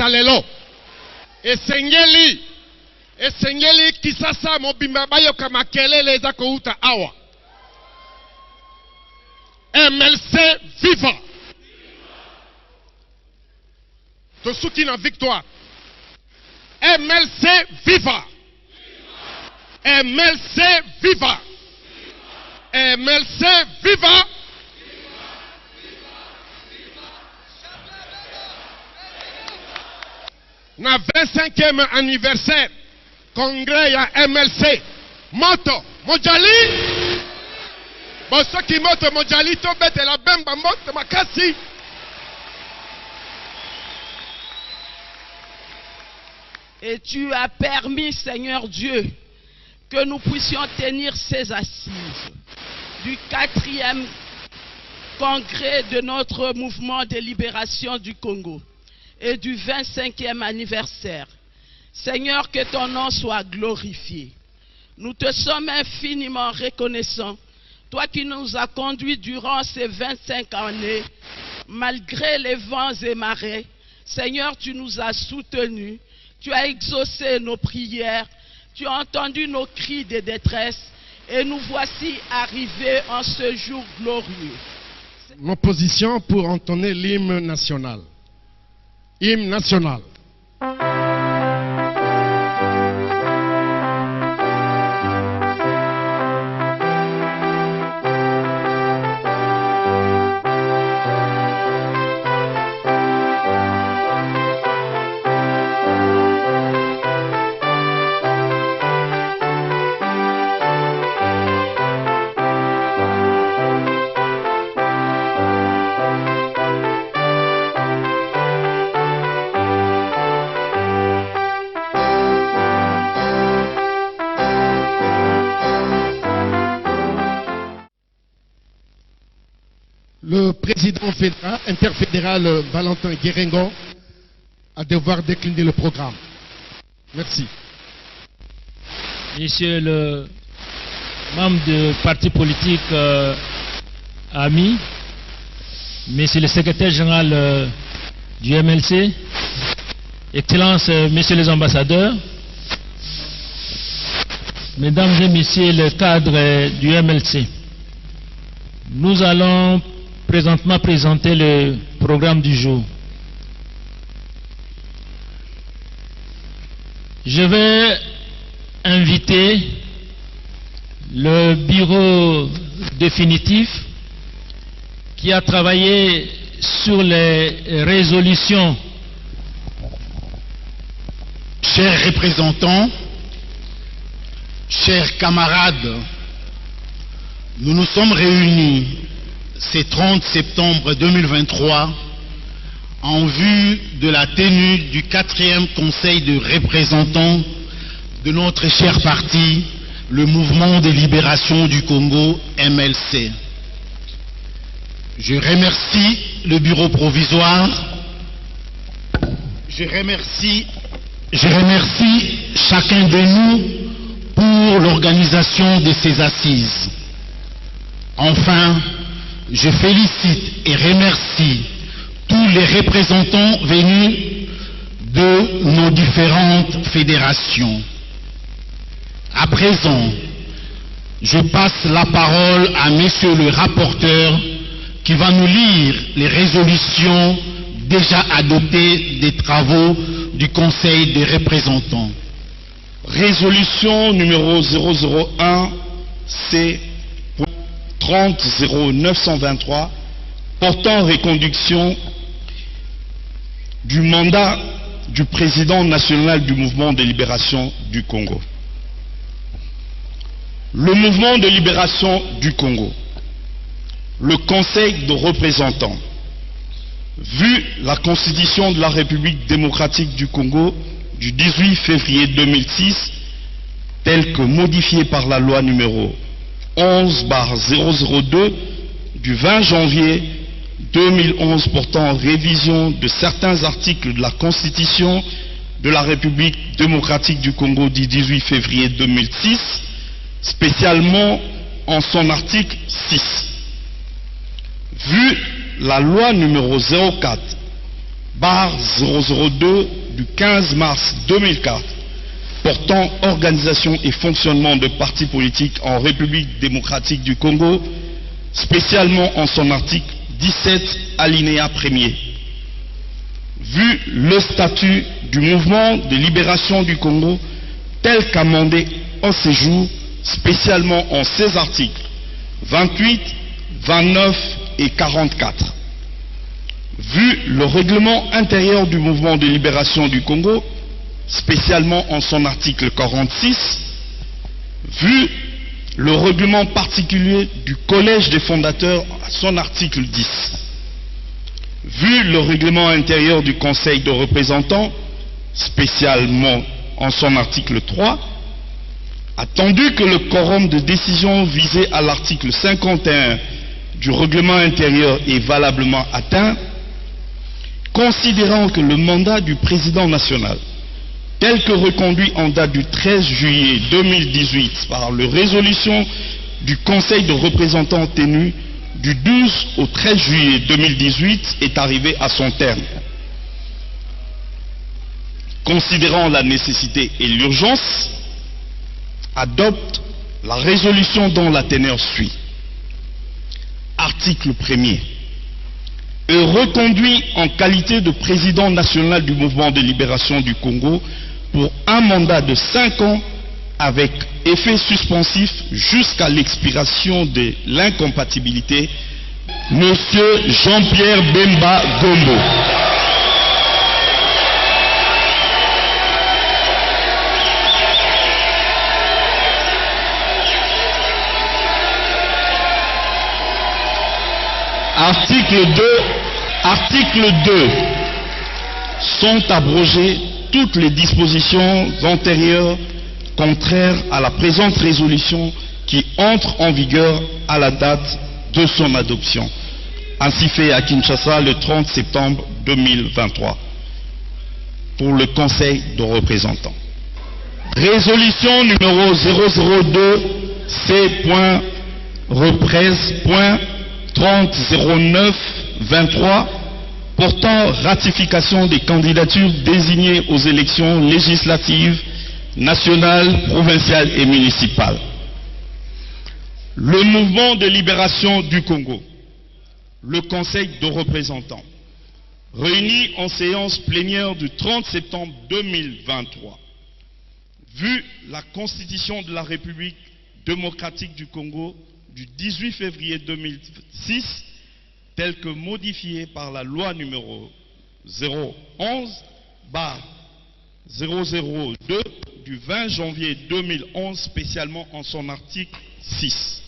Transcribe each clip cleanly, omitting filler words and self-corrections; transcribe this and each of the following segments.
kobeta lelo. Esengeli kisasa mobimba bayoka makelele eza kouta awa. MLC viva. Tosuki na victoire. MLC viva. MLC viva. MLC viva. Na 25e anniversaire congrès ya MLC moto mojali bosoki moto mojali to bete la bemba moto makasi. Et tu as permis, Seigneur Dieu, que nous puissions tenir ces assises du 4e congrès de notre mouvement de libération du Congo et du 25e anniversaire. Seigneur, que ton nom soit glorifié. Nous te sommes infiniment reconnaissants, toi qui nous as conduits durant ces 25 années, malgré les vents et marées. Seigneur, tu nous as soutenus, tu as exaucé nos prières, tu as entendu nos cris de détresse, et nous voici arrivés en ce jour glorieux. Nos positions pour entonner l'hymne national. Hymne national. Le président fédéral, interfédéral Valentin Guérengon a devoir décliner le programme. Merci. Monsieur le membre du parti politique ami, Monsieur le secrétaire général du MLC, Excellences, Messieurs les ambassadeurs, Mesdames et Messieurs les cadres du MLC, nous allons présentement présenter le programme du jour. Je vais inviter le bureau définitif qui a travaillé sur les résolutions. Chers représentants, chers camarades, nous nous sommes réunis ce 30 septembre 2023 en vue de la tenue du 4e conseil de représentants de notre cher parti, le Mouvement de libération du Congo, MLC. Je remercie le bureau provisoire, je remercie chacun de nous pour l'organisation de ces assises. Enfin, je félicite et remercie tous les représentants venus de nos différentes fédérations. À présent, je passe la parole à Monsieur le rapporteur qui va nous lire les résolutions déjà adoptées des travaux du Conseil des représentants. Résolution numéro 001 C 30-0923 portant reconduction du mandat du président national du mouvement de libération du Congo. Le mouvement de libération du Congo, le Conseil de représentants, vu la Constitution de la République démocratique du Congo du 18 février 2006, telle que modifiée par la loi numéro 11/002 du 20 janvier 2011 portant révision de certains articles de la Constitution de la République démocratique du Congo du 18 février 2006, spécialement en son article 6. Vu la loi numéro 04 002 du 15 mars 2004 portant organisation et fonctionnement de partis politiques en République démocratique du Congo, spécialement en son article 17 alinéa 1er. Vu le statut du mouvement de libération du Congo tel qu'amendé en ces jours, spécialement en ses articles 28, 29 et 44. Vu le règlement intérieur du mouvement de libération du Congo, spécialement en son article 46, vu le règlement particulier du Collège des fondateurs à son article 10, vu le règlement intérieur du Conseil de représentants, spécialement en son article 3, attendu que le quorum de décision visé à l'article 51 du règlement intérieur est valablement atteint, considérant que le mandat du président national, tel que reconduit en date du 13 juillet 2018 par la résolution du Conseil de représentants tenue du 12 au 13 juillet 2018, est arrivé à son terme. Considérant la nécessité et l'urgence, adopte la résolution dont la teneur suit. Article 1er. Est reconduit en qualité de président national du mouvement de libération du Congo pour un mandat de 5 ans avec effet suspensif jusqu'à l'expiration de l'incompatibilité, Monsieur Jean-Pierre Bemba Gombo. Article 2. Sont abrogées toutes les dispositions antérieures contraires à la présente résolution qui entre en vigueur à la date de son adoption. Ainsi fait à Kinshasa le 30 septembre 2023 pour le Conseil de représentants. Résolution numéro 002 C.Repres.3009-23 portant ratification des candidatures désignées aux élections législatives, nationales, provinciales et municipales. Le mouvement de libération du Congo, le Conseil de représentants, réuni en séance plénière du 30 septembre 2023, vu la Constitution de la République démocratique du Congo du 18 février 2006, telle que modifiée par la loi numéro 011/002 du 20 janvier 2011, spécialement en son article 6.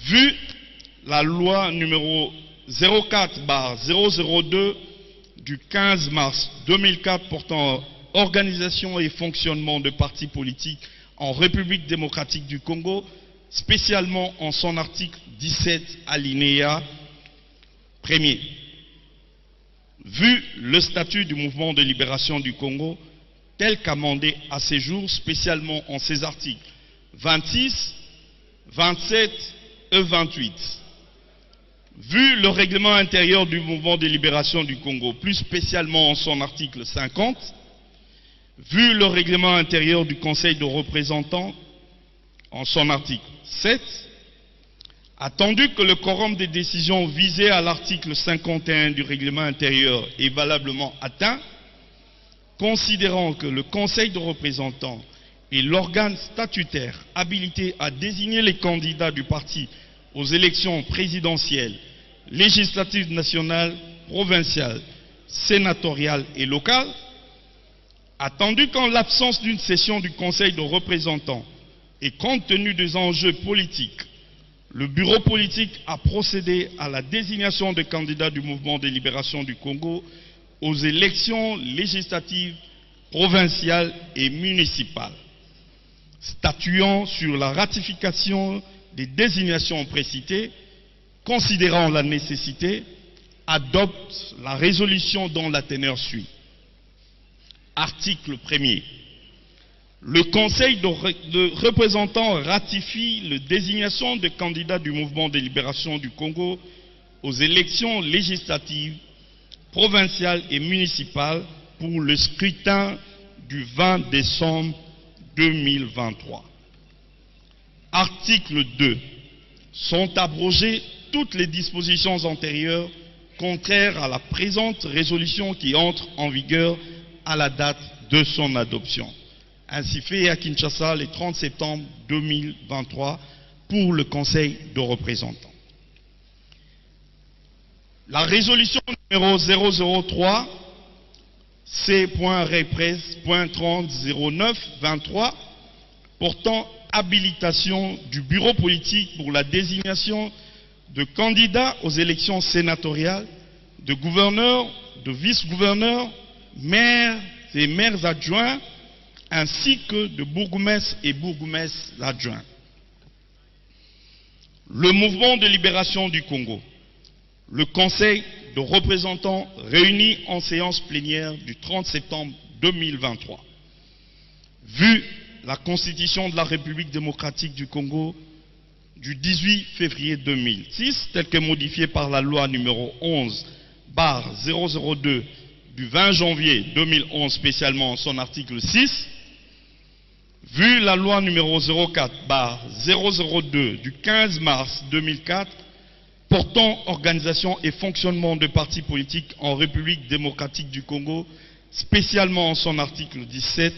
Vu la loi numéro 04/002 du 15 mars 2004 portant organisation et fonctionnement de partis politiques en République démocratique du Congo, spécialement en son article 17 alinéa 1er. Vu le statut du mouvement de libération du Congo tel qu'amendé à ces jours, spécialement en ses articles 26, 27 et 28. Vu le règlement intérieur du mouvement de libération du Congo, plus spécialement en son article 50, vu le règlement intérieur du Conseil de représentants en son article 7, attendu que le quorum des décisions visées à l'article 51 du règlement intérieur est valablement atteint, considérant que le Conseil de représentants est l'organe statutaire habilité à désigner les candidats du parti aux élections présidentielles, législatives nationales, provinciales, sénatoriales et locales, attendu qu'en l'absence d'une session du Conseil de représentants et compte tenu des enjeux politiques, le bureau politique a procédé à la désignation des candidats du mouvement de libération du Congo aux élections législatives, provinciales et municipales, statuant sur la ratification des désignations précitées, considérant la nécessité, adopte la résolution dont la teneur suit. Article 1er. Le Conseil de représentants ratifie la désignation des candidats du mouvement de libération du Congo aux élections législatives, provinciales et municipales pour le scrutin du 20 décembre 2023. Article 2. Sont abrogées toutes les dispositions antérieures contraires à la présente résolution qui entre en vigueur à la date de son adoption. Ainsi fait à Kinshasa le 30 septembre 2023 pour le Conseil de représentants. La résolution numéro 003 C.Repres.3009-23 portant habilitation du bureau politique pour la désignation de candidats aux élections sénatoriales, de gouverneurs, de vice-gouverneurs, maires et maires adjoints, ainsi que de bourgmestres et bourgmestres adjoints. Le mouvement de libération du Congo, le Conseil de représentants réunis en séance plénière du 30 septembre 2023, vu la Constitution de la République démocratique du Congo du 18 février 2006, telle que modifiée par la loi numéro 11/002 du 20 janvier 2011, spécialement son article 6, vu la loi numéro 04/002 du 15 mars 2004, portant organisation et fonctionnement de partis politiques en République démocratique du Congo, spécialement en son article 17,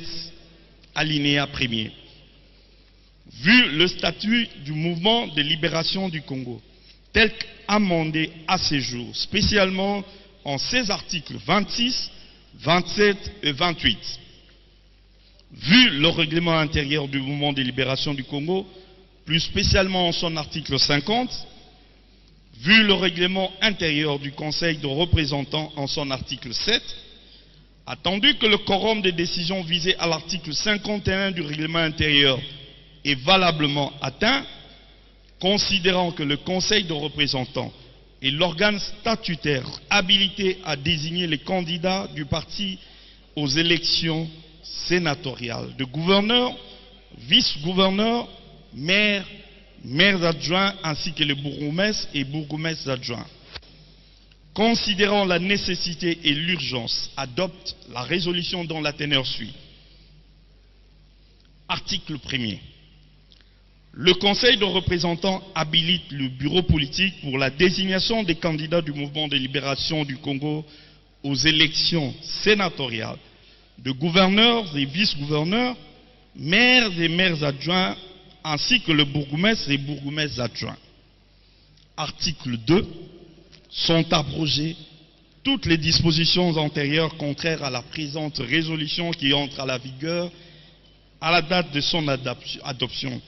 alinéa 1er. Vu le statut du mouvement de libération du Congo, tel qu'amendé à ce jour, spécialement en ses articles 26, 27 et 28. Vu le règlement intérieur du mouvement de libération du Congo, plus spécialement en son article 50, vu le règlement intérieur du Conseil de représentants en son article 7, attendu que le quorum des décisions visées à l'article 51 du règlement intérieur est valablement atteint, considérant que le Conseil de représentants est l'organe statutaire habilité à désigner les candidats du parti aux élections sénatoriales de gouverneurs, vice-gouverneurs, maires, maires adjoints ainsi que les bourgmestres et bourgmestres adjoints. Considérant la nécessité et l'urgence, adopte la résolution dont la teneur suit. Article 1er. Le Conseil de représentants habilite le bureau politique pour la désignation des candidats du mouvement de libération du Congo aux élections sénatoriales de gouverneurs et vice-gouverneurs, maires et maires adjoints, ainsi que le bourgmestre et bourgmestres adjoints. Article 2. Sont abrogées toutes les dispositions antérieures contraires à la présente résolution qui entre à la vigueur à la date de son adoption.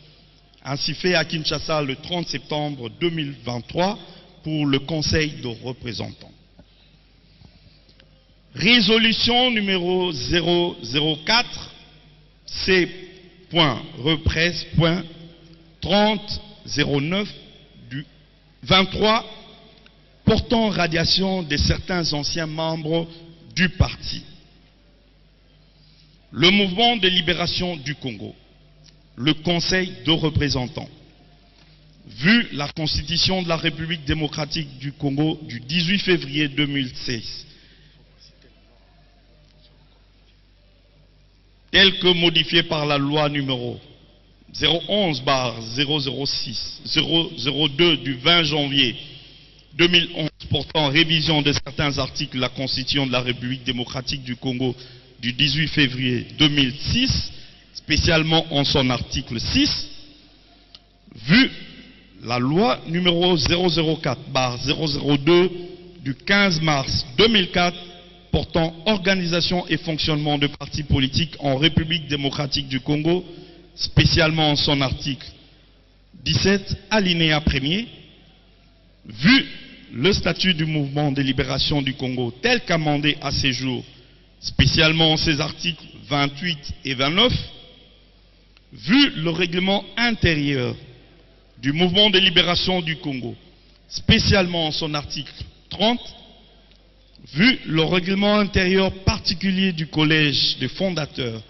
Ainsi fait à Kinshasa le 30 septembre 2023 pour le Conseil de représentants. Résolution numéro 004 C.Repres.3009 du 23 portant radiation de certains anciens membres du parti. Le mouvement de libération du Congo, le Conseil de représentants, vu la Constitution de la République démocratique du Congo du 18 février 2016, telle que modifiée par la loi numéro 011/002 du 20 janvier 2011 portant révision de certains articles de la Constitution de la République démocratique du Congo du 18 février 2006, spécialement en son article 6, vu la loi numéro 004/002 du 15 mars 2004 portant organisation et fonctionnement de partis politiques en République démocratique du Congo, spécialement en son article 17, alinéa 1er, vu le statut du mouvement de libération du Congo tel qu'amendé à ce jour, spécialement en ses articles 28 et 29, vu le règlement intérieur du mouvement de libération du Congo, spécialement en son article 30, vu le règlement intérieur particulier du collège des fondateurs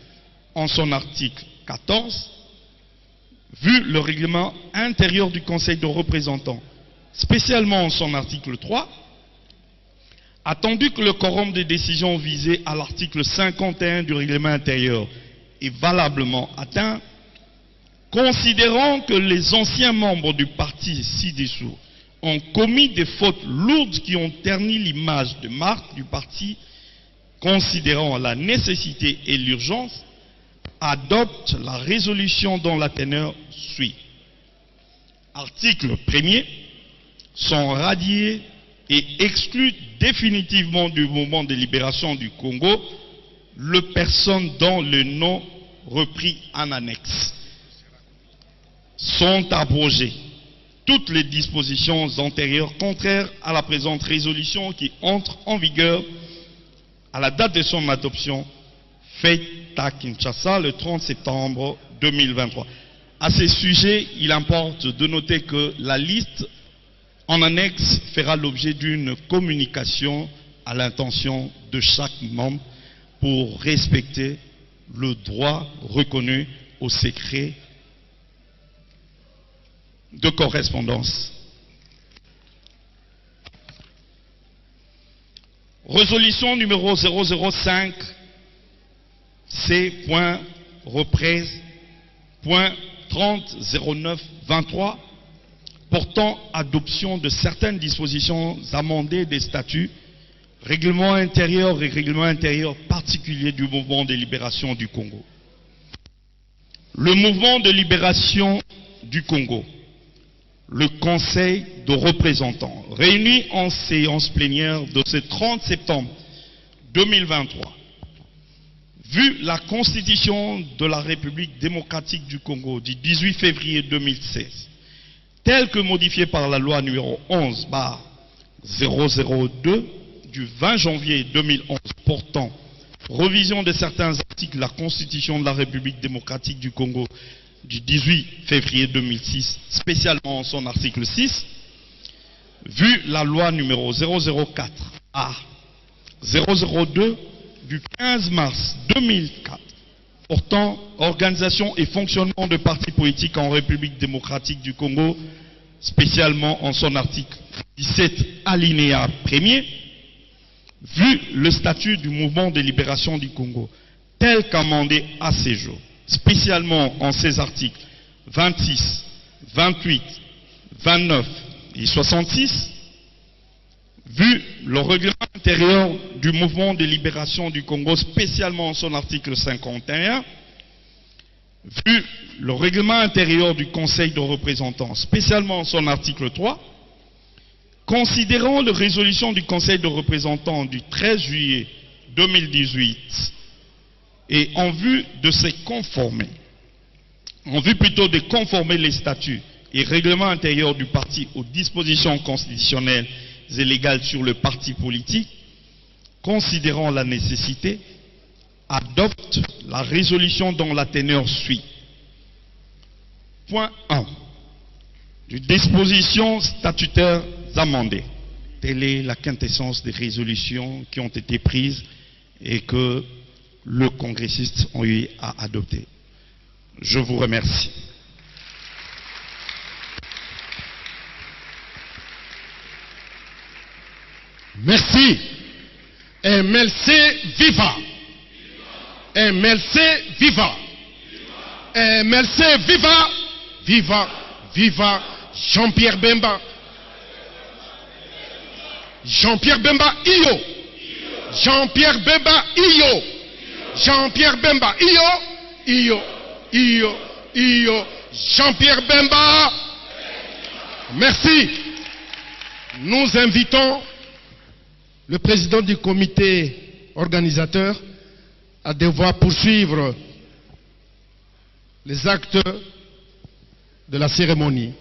en son article 14, vu le règlement intérieur du Conseil de représentants, spécialement en son article 3, Attendu que le quorum des décisions visées à l'article 51 du règlement intérieur est valablement atteint, considérant que les anciens membres du parti ci-dessous ont commis des fautes lourdes qui ont terni l'image de marque du parti, considérant la nécessité et l'urgence, adopte la résolution dont la teneur suit. Article 1er, sont radiés et exclus définitivement du mouvement de libération du Congo les personnes dont le nom repris en annexe. Sont abrogées toutes les dispositions antérieures contraires à la présente résolution qui entre en vigueur à la date de son adoption faite à Kinshasa le 30 septembre 2023. À ce sujet, il importe de noter que la liste en annexe fera l'objet d'une communication à l'intention de chaque membre pour respecter le droit reconnu au secret de correspondance. Résolution numéro 005 C.300923 portant adoption de certaines dispositions amendées des statuts, règlement intérieur et règlement intérieur particulier du mouvement de libération du Congo. Le mouvement de libération du Congo, le Conseil de représentants, réuni en séance plénière de ce 30 septembre 2023, vu la Constitution de la République démocratique du Congo du 18 février 2016, telle que modifiée par la loi numéro 11/002 du 20 janvier 2011 portant revision de certains articles de la Constitution de la République démocratique du Congo du 18 février 2006, spécialement son article 6, vu la loi numéro 004/002 du 15 mars 2004 portant organisation et fonctionnement de partis politiques en République démocratique du Congo, spécialement en son article 17 alinéa 1er, vu le statut du mouvement de libération du Congo, tel qu'amendé à ces jours, spécialement en ses articles 26, 28, 29 et 66, vu le règlement intérieur du mouvement de libération du Congo, spécialement en son article 51, vu le règlement intérieur du Conseil de représentants, spécialement en son article 3, considérant la résolution du Conseil de représentants du 13 juillet 2018 et en vue de se conformer, en vue plutôt de conformer les statuts et règlements intérieurs du parti aux dispositions constitutionnelles et légales sur le parti politique, considérant la nécessité, adopte la résolution dont la teneur suit. Point 1. Les dispositions statutaires amendées. Telle est la quintessence des résolutions qui ont été prises et que le congressiste ont eu à adopter. Je vous remercie. Merci. MLC viva. MLC viva. MLC viva. Viva. Viva. Jean-Pierre Bemba. Jean-Pierre Bemba Iyo. Jean-Pierre Bemba Iyo. Jean-Pierre Bemba Iyo. Iyo. Iyo. Iyo. Jean-Pierre Bemba. Merci. Nous invitons le président du comité organisateur à devoir poursuivre les actes de la cérémonie.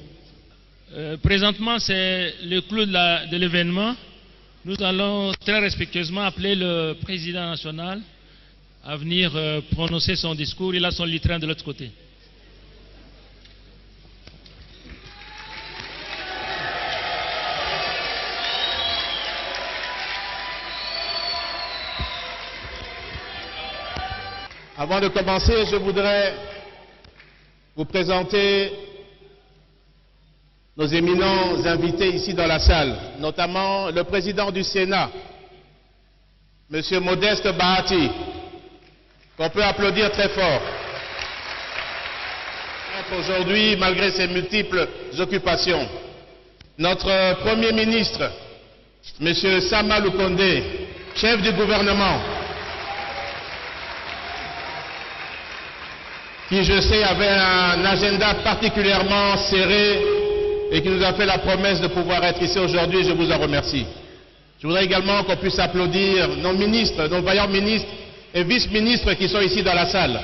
Présentement, c'est le clou de l'événement. Nous allons très respectueusement appeler le président national à venir prononcer son discours. Il a son lutrin de l'autre côté. Avant de commencer, je voudrais vous présenter nos éminents invités ici dans la salle, notamment le président du Sénat, Monsieur Modeste Bahati, qu'on peut applaudir très fort. Aujourd'hui, malgré ses multiples occupations, notre Premier ministre, Monsieur Sama Lukonde, chef du gouvernement, qui je sais avait un agenda particulièrement serré et qui nous a fait la promesse de pouvoir être ici aujourd'hui, je vous en remercie. Je voudrais également qu'on puisse applaudir nos ministres, nos vaillants ministres et vice-ministres qui sont ici dans la salle.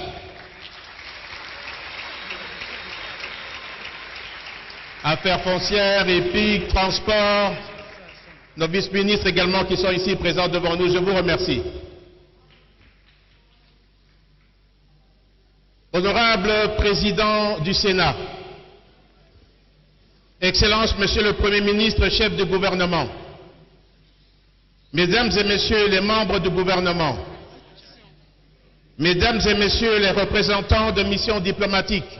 Affaires foncières, épiques, transports, nos vice-ministres également qui sont ici présents devant nous, je vous remercie. Honorable Président du Sénat, Excellences, Monsieur le Premier ministre, chef du gouvernement, Mesdames et Messieurs les membres du gouvernement, Mesdames et Messieurs les représentants de missions diplomatiques,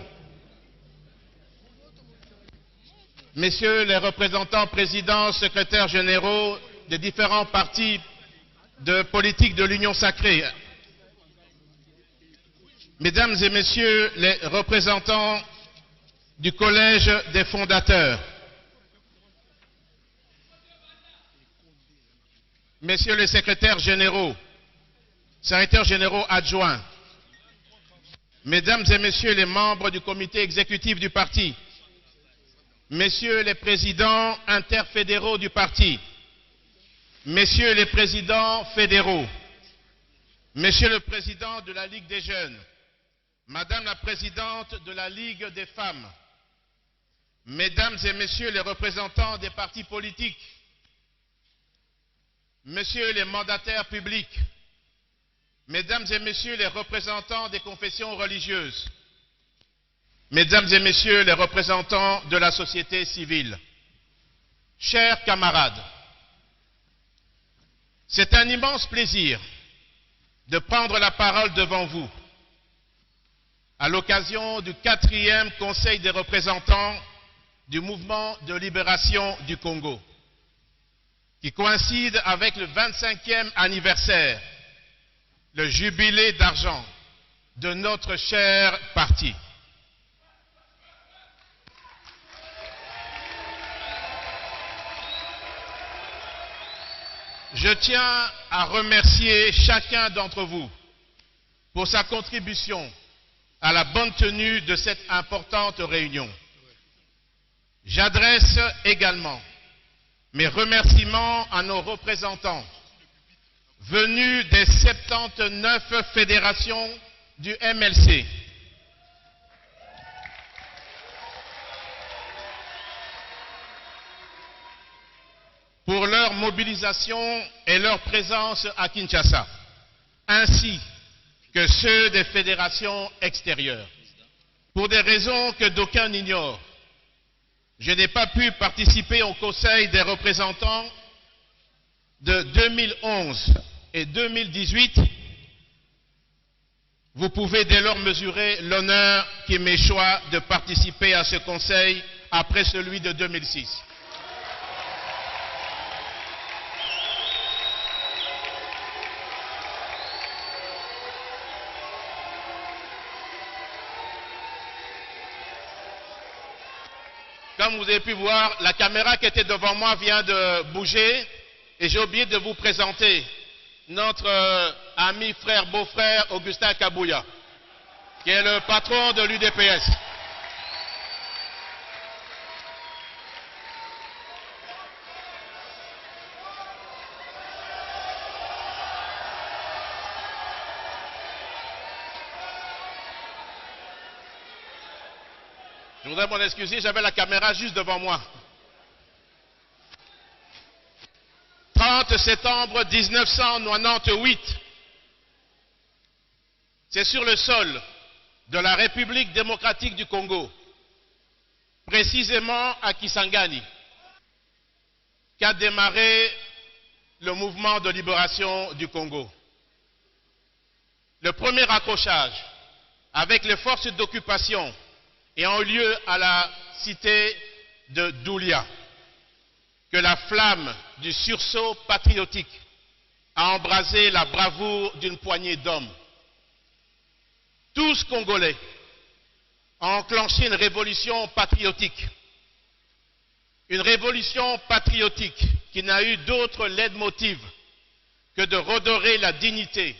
Messieurs les représentants, présidents, secrétaires généraux des différents partis de politique de l'Union sacrée, Mesdames et Messieurs les représentants du Collège des fondateurs, Messieurs les secrétaires généraux adjoints, Mesdames et Messieurs les membres du comité exécutif du parti, Messieurs les présidents interfédéraux du parti, Messieurs les présidents fédéraux, Monsieur le président de la Ligue des jeunes, Madame la présidente de la Ligue des femmes, Mesdames et Messieurs les représentants des partis politiques, Messieurs les mandataires publics, Mesdames et Messieurs les représentants des confessions religieuses, Mesdames et Messieurs les représentants de la société civile, chers camarades, c'est un immense plaisir de prendre la parole devant vous à l'occasion du 4e Conseil des représentants du mouvement de libération du Congo, qui coïncide avec le 25e anniversaire, le jubilé d'argent de notre cher parti. Je tiens à remercier chacun d'entre vous pour sa contribution à la bonne tenue de cette importante réunion. J'adresse également mes remerciements à nos représentants venus des 79 fédérations du MLC. Pour leur mobilisation et leur présence à Kinshasa, ainsi que ceux des fédérations extérieures. Pour des raisons que d'aucuns ignorent, je n'ai pas pu participer au Conseil des représentants de 2011 et 2018. Vous pouvez dès lors mesurer l'honneur qui m'échoit de participer à ce Conseil après celui de 2006. Comme vous avez pu voir, la caméra qui était devant moi vient de bouger et j'ai oublié de vous présenter notre ami, frère, beau-frère Augustin Kabouya, qui est le patron de l'UDPS. Je voudrais m'en excuser, j'avais la caméra juste devant moi. 30 septembre 1998, c'est sur le sol de la République démocratique du Congo, précisément à Kisangani, qu'a démarré le mouvement de libération du Congo. Le premier accrochage avec les forces d'occupation ayant eu lieu à la cité de Doulia, que la flamme du sursaut patriotique a embrasé la bravoure d'une poignée d'hommes. Tous Congolais ont enclenché une révolution patriotique. Une révolution patriotique qui n'a eu d'autre leitmotiv que de redorer la dignité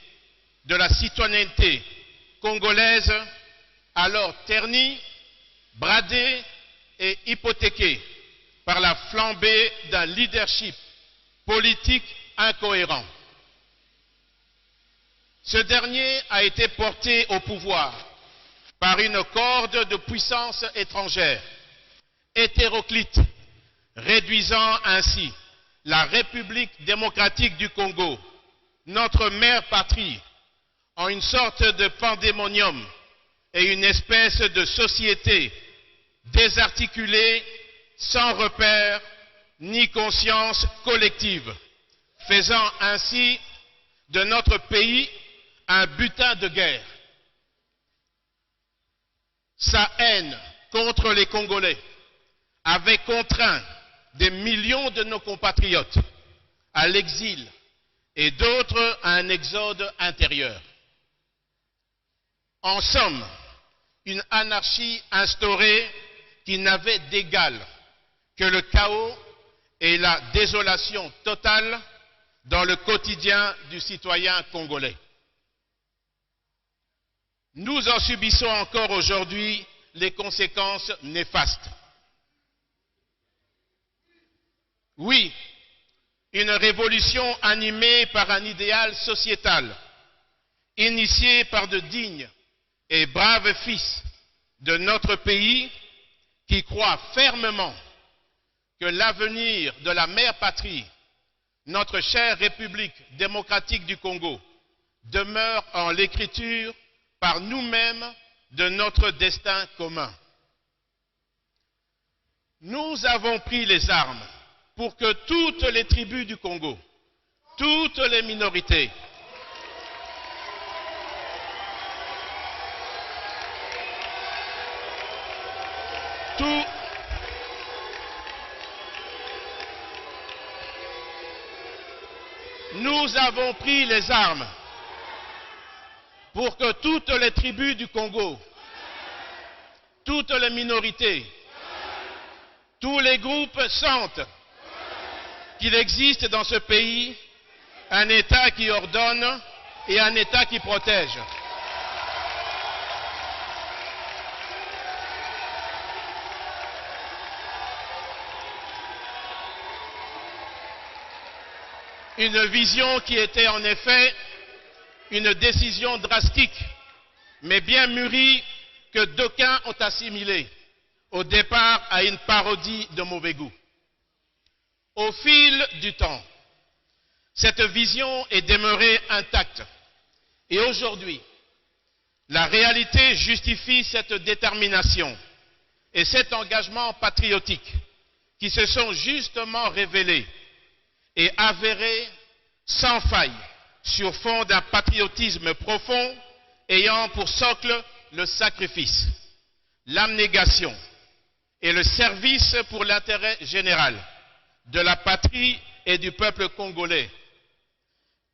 de la citoyenneté congolaise, alors ternie, bradée et hypothéquée par la flambée d'un leadership politique incohérent. Ce dernier a été porté au pouvoir par une corde de puissance étrangère, hétéroclite, réduisant ainsi la République démocratique du Congo, notre mère patrie, en une sorte de pandémonium et une espèce de société désarticulée, sans repère ni conscience collective, faisant ainsi de notre pays un butin de guerre. Sa haine contre les Congolais avait contraint des millions de nos compatriotes à l'exil et d'autres à un exode intérieur. En somme, une anarchie instaurée qui n'avait d'égal que le chaos et la désolation totale dans le quotidien du citoyen congolais. Nous en subissons encore aujourd'hui les conséquences néfastes. Oui, une révolution animée par un idéal sociétal, initiée par de dignes et braves fils de notre pays qui croient fermement que l'avenir de la mère patrie, notre chère République démocratique du Congo, demeure en l'écriture par nous-mêmes de notre destin commun. Nous avons pris les armes pour que toutes les tribus du Congo, toutes les minorités, nous avons pris les armes pour que toutes les tribus du Congo, toutes les minorités, tous les groupes sentent qu'il existe dans ce pays un État qui ordonne et un État qui protège. Une vision qui était en effet une décision drastique, mais bien mûrie, que d'aucuns ont assimilée au départ à une parodie de mauvais goût. Au fil du temps, cette vision est demeurée intacte. Et aujourd'hui, la réalité justifie cette détermination et cet engagement patriotique qui se sont justement révélés et avérés sans faille sur fond d'un patriotisme profond ayant pour socle le sacrifice, l'abnégation et le service pour l'intérêt général de la patrie et du peuple congolais.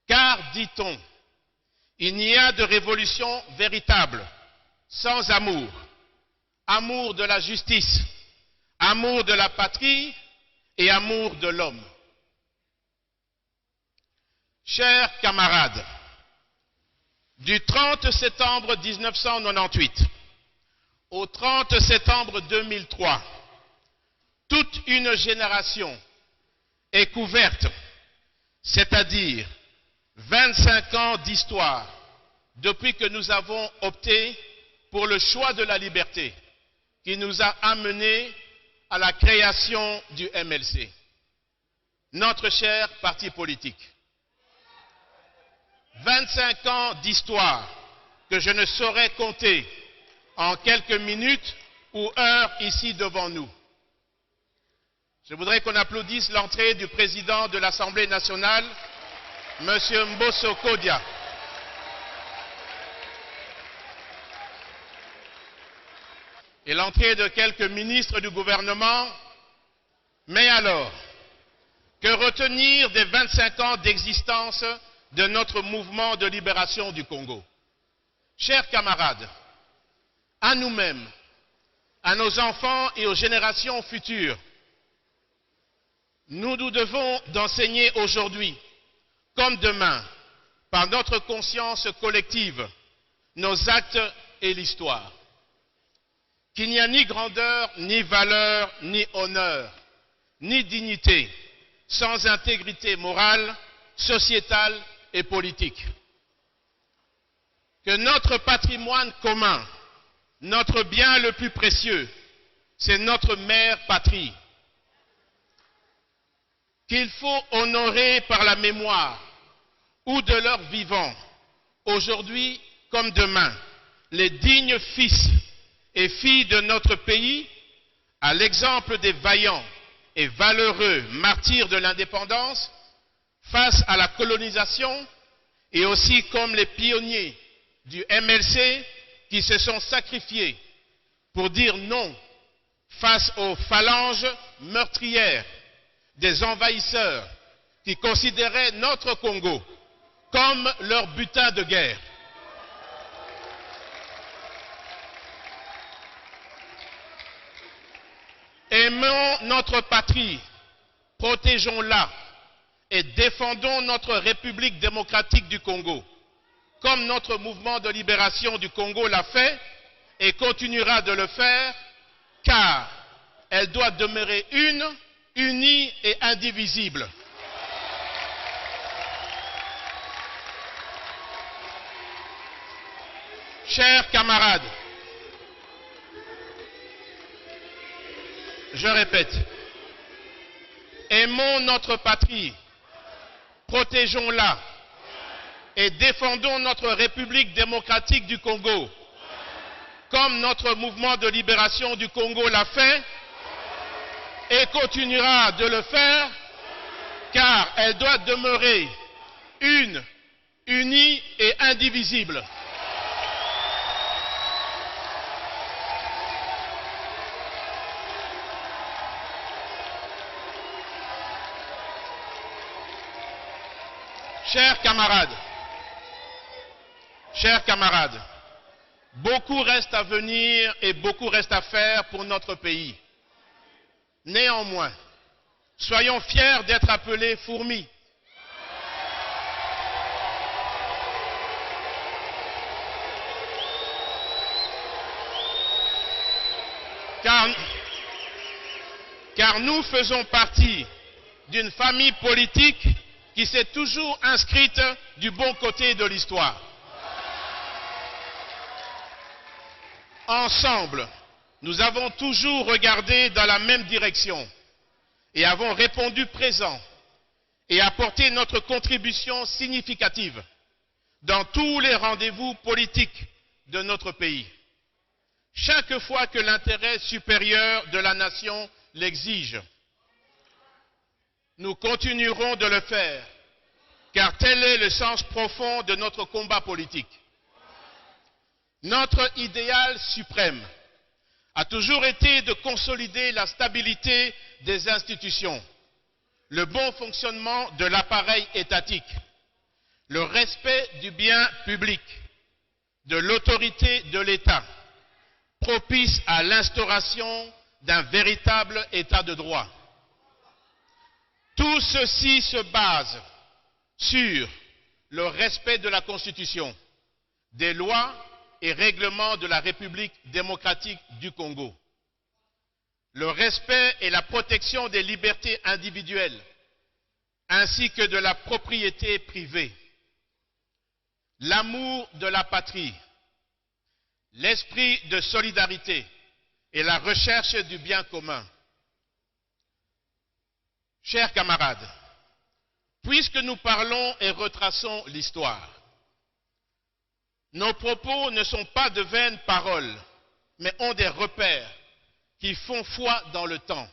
Car, dit-on, il n'y a de révolution véritable sans amour, amour de la justice, amour de la patrie et amour de l'homme. Chers camarades, du 30 septembre 1998 au 30 septembre 2003, toute une génération est couverte, c'est-à-dire 25 ans d'histoire depuis que nous avons opté pour le choix de la liberté qui nous a amenés à la création du MLC, notre cher parti politique. 25 ans d'histoire que je ne saurais compter en quelques minutes ou heures ici devant nous. Je voudrais qu'on applaudisse l'entrée du président de l'Assemblée nationale, M. Mbosso Kodia. Et l'entrée de quelques ministres du gouvernement. Mais alors, que retenir des 25 ans d'existence de notre mouvement de libération du Congo. Chers camarades, à nous-mêmes, à nos enfants et aux générations futures, nous nous devons d'enseigner aujourd'hui, comme demain, par notre conscience collective, nos actes et l'histoire, qu'il n'y a ni grandeur, ni valeur, ni honneur, ni dignité, sans intégrité morale, sociétale et politique. Que notre patrimoine commun, notre bien le plus précieux, c'est notre mère patrie, qu'il faut honorer par la mémoire ou de leurs vivants, aujourd'hui comme demain, les dignes fils et filles de notre pays, à l'exemple des vaillants et valeureux martyrs de l'indépendance face à la colonisation, et aussi comme les pionniers du MLC qui se sont sacrifiés pour dire non face aux phalanges meurtrières des envahisseurs qui considéraient notre Congo comme leur butin de guerre. Aimons notre patrie, protégeons-la et défendons notre République démocratique du Congo, comme notre mouvement de libération du Congo l'a fait et continuera de le faire, car elle doit demeurer une, unie et indivisible. Chers camarades, je répète, aimons notre patrie, protégeons-la et défendons notre République démocratique du Congo, comme notre mouvement de libération du Congo l'a fait et continuera de le faire, car elle doit demeurer une, unie et indivisible. Chers camarades, beaucoup reste à venir et beaucoup reste à faire pour notre pays. Néanmoins, soyons fiers d'être appelés fourmis. Car nous faisons partie d'une famille politique qui s'est toujours inscrite du bon côté de l'histoire. Ensemble, nous avons toujours regardé dans la même direction et avons répondu présent et apporté notre contribution significative dans tous les rendez-vous politiques de notre pays. Chaque fois que l'intérêt supérieur de la nation l'exige, nous continuerons de le faire, car tel est le sens profond de notre combat politique. Notre idéal suprême a toujours été de consolider la stabilité des institutions, le bon fonctionnement de l'appareil étatique, le respect du bien public, de l'autorité de l'État, propice à l'instauration d'un véritable État de droit. Tout ceci se base sur le respect de la Constitution, des lois et règlements de la République démocratique du Congo, le respect et la protection des libertés individuelles, ainsi que de la propriété privée, l'amour de la patrie, l'esprit de solidarité et la recherche du bien commun. Chers camarades, puisque nous parlons et retraçons l'histoire, nos propos ne sont pas de vaines paroles, mais ont des repères qui font foi dans le temps.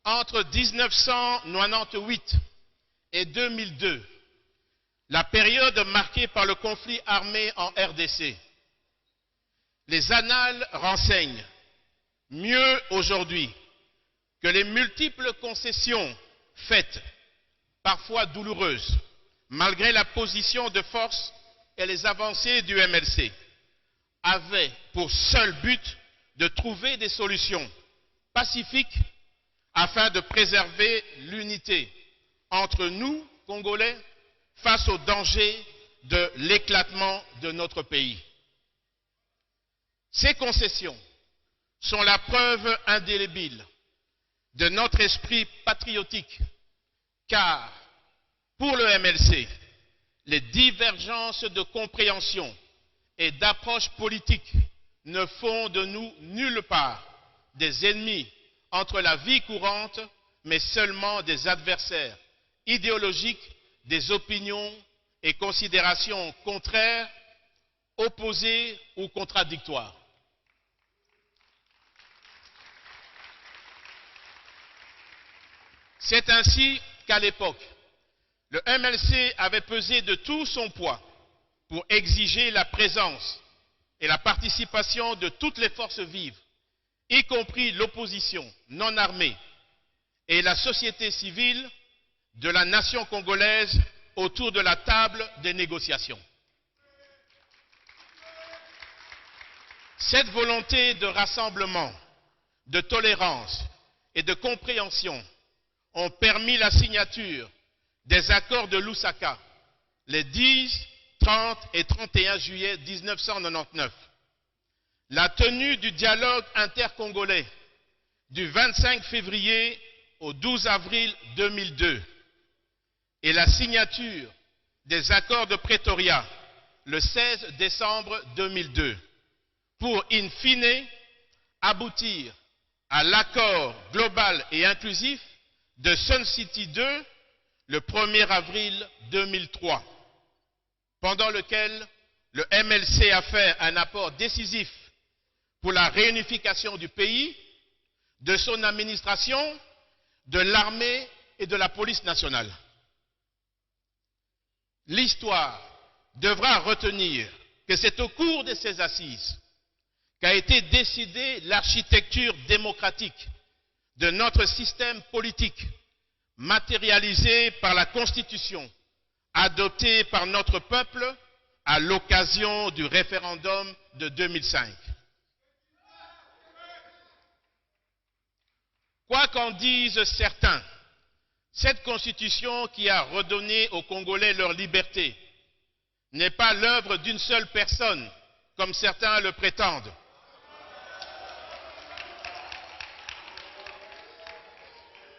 Entre 1998 et 2002, la période marquée par le conflit armé en RDC, les annales renseignent mieux aujourd'hui que les multiples concessions faites, parfois douloureuses, malgré la position de force et les avancées du MLC, avait pour seul but de trouver des solutions pacifiques afin de préserver l'unité entre nous, Congolais, face au danger de l'éclatement de notre pays. Ces concessions sont la preuve indélébile de notre esprit patriotique, car pour le MLC, les divergences de compréhension et d'approche politique ne font de nous nulle part des ennemis entre la vie courante, mais seulement des adversaires idéologiques, des opinions et considérations contraires, opposées ou contradictoires. C'est ainsi qu'à l'époque, le MLC avait pesé de tout son poids pour exiger la présence et la participation de toutes les forces vives, y compris l'opposition non armée et la société civile de la nation congolaise autour de la table des négociations. Cette volonté de rassemblement, de tolérance et de compréhension ont permis la signature des accords de Lusaka les 10, 30 et 31 juillet 1999, la tenue du dialogue intercongolais du 25 février au 12 avril 2002 et la signature des accords de Pretoria le 16 décembre 2002 pour, in fine, aboutir à l'accord global et inclusif de Sun City 2 le 1er avril 2003, pendant lequel le MLC a fait un apport décisif pour la réunification du pays, de son administration, de l'armée et de la police nationale. L'histoire devra retenir que c'est au cours de ces assises qu'a été décidée l'architecture démocratique de notre système politique, matérialisée par la Constitution adoptée par notre peuple à l'occasion du référendum de 2005. Quoi qu'en disent certains, cette Constitution qui a redonné aux Congolais leur liberté n'est pas l'œuvre d'une seule personne, comme certains le prétendent.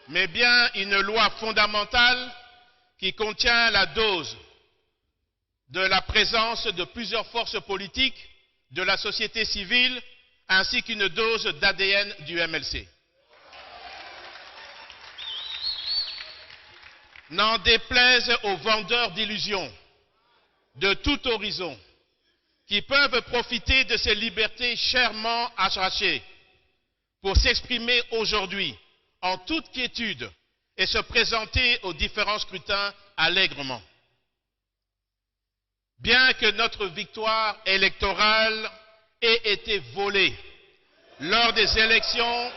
Mais bien une loi fondamentale qui contient la dose de la présence de plusieurs forces politiques, de la société civile, ainsi qu'une dose d'ADN du MLC. N'en déplaise aux vendeurs d'illusions de tout horizon qui peuvent profiter de ces libertés chèrement arrachées pour s'exprimer aujourd'hui en toute quiétude et se présenter aux différents scrutins allègrement. Bien que notre victoire électorale ait été volée lors des élections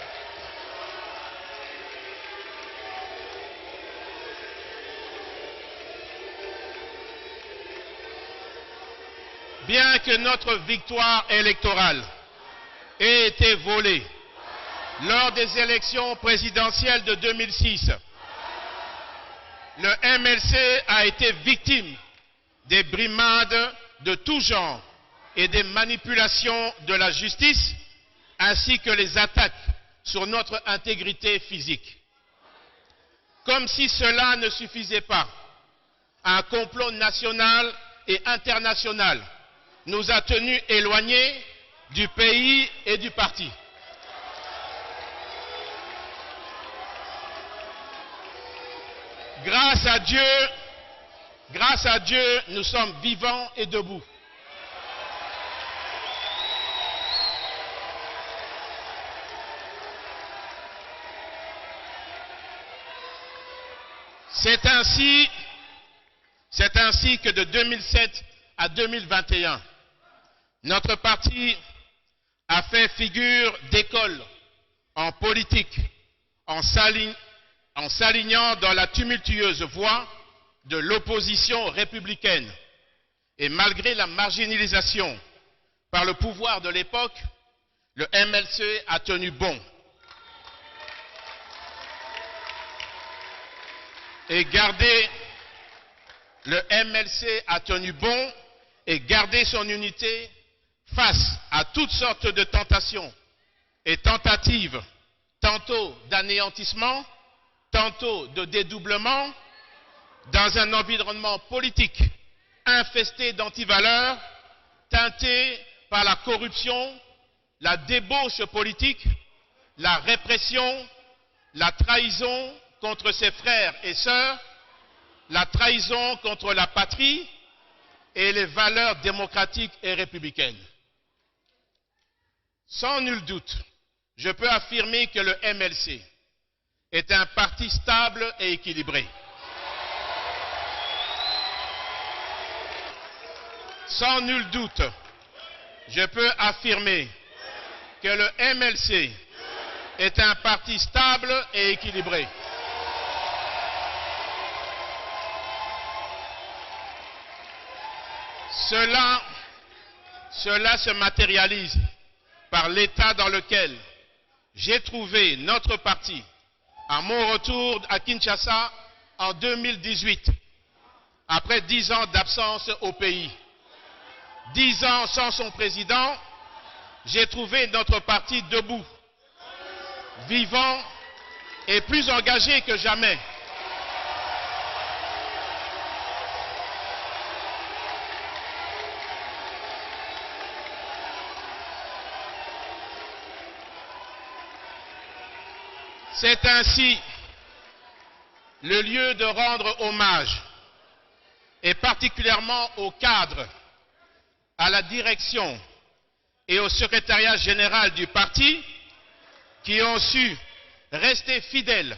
ait été volée lors des élections présidentielles de 2006, le MLC a été victime des brimades de tout genre et des manipulations de la justice, ainsi que les attaques sur notre intégrité physique. Comme si cela ne suffisait pas, un complot national et international nous a tenus éloignés du pays et du parti. Grâce à Dieu, nous sommes vivants et debout. C'est ainsi que de 2007 à 2021, notre parti a fait figure d'école en politique, en s'alignant dans la tumultueuse voie de l'opposition républicaine et malgré la marginalisation par le pouvoir de l'époque, le MLC a tenu bon. Et le MLC a tenu bon et gardé son unité face à toutes sortes de tentations et tentatives, tantôt d'anéantissement, tantôt de dédoublement, dans un environnement politique infesté d'antivaleurs, teinté par la corruption, la débauche politique, la répression, la trahison contre ses frères et sœurs, la trahison contre la patrie et les valeurs démocratiques et républicaines. Sans nul doute, je peux affirmer que le MLC est un parti stable et équilibré. Sans nul doute, je peux affirmer que le MLC est un parti stable et équilibré. Cela se matérialise par l'état dans lequel j'ai trouvé notre parti à mon retour à Kinshasa en 2018, après 10 ans d'absence au pays. 10 ans sans son président, j'ai trouvé notre parti debout, vivant et plus engagé que jamais. C'est ainsi le lieu de rendre hommage, et particulièrement aux cadres, à la direction et au secrétariat général du parti, qui ont su rester fidèles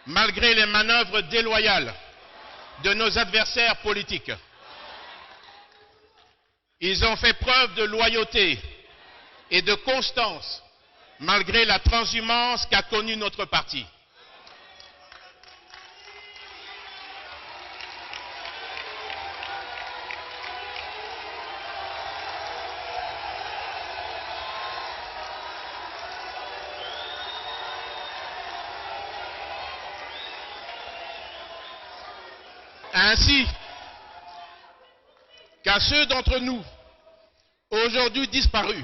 malgré les manœuvres déloyales de nos adversaires politiques. Ils ont fait preuve de loyauté et de constance malgré la transhumance qu'a connue notre parti. Ainsi qu'à ceux d'entre nous aujourd'hui disparus,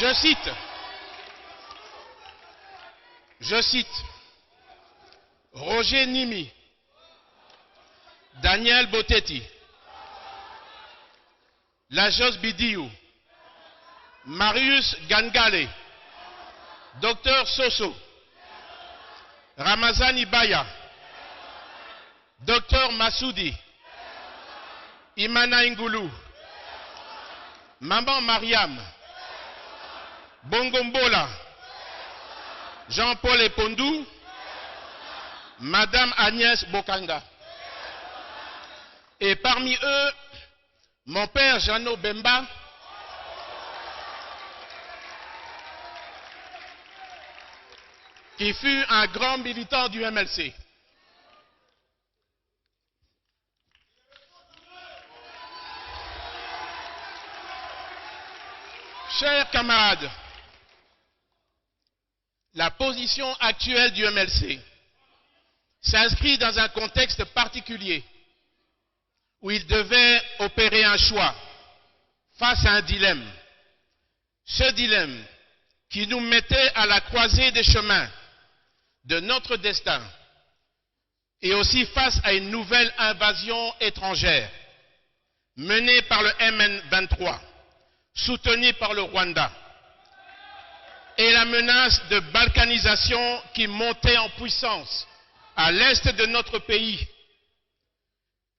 je cite Roger Nimi, Daniel Botetti, Lajos Bidiou, Marius Gangale, Dr Soso, Ramazan Ibaya, Dr Massoudi, Imana Ingulu, Maman Mariam, Bongombola, Jean-Paul Epondou, Madame Agnès Bokanga. Et parmi eux, mon père Jeannot Bemba, qui fut un grand militant du MLC. Chers camarades, la position actuelle du MLC s'inscrit dans un contexte particulier où il devait opérer un choix face à un dilemme. Ce dilemme qui nous mettait à la croisée des chemins de notre destin et aussi face à une nouvelle invasion étrangère menée par le MN23, soutenue par le Rwanda, et la menace de balkanisation qui montait en puissance à l'est de notre pays.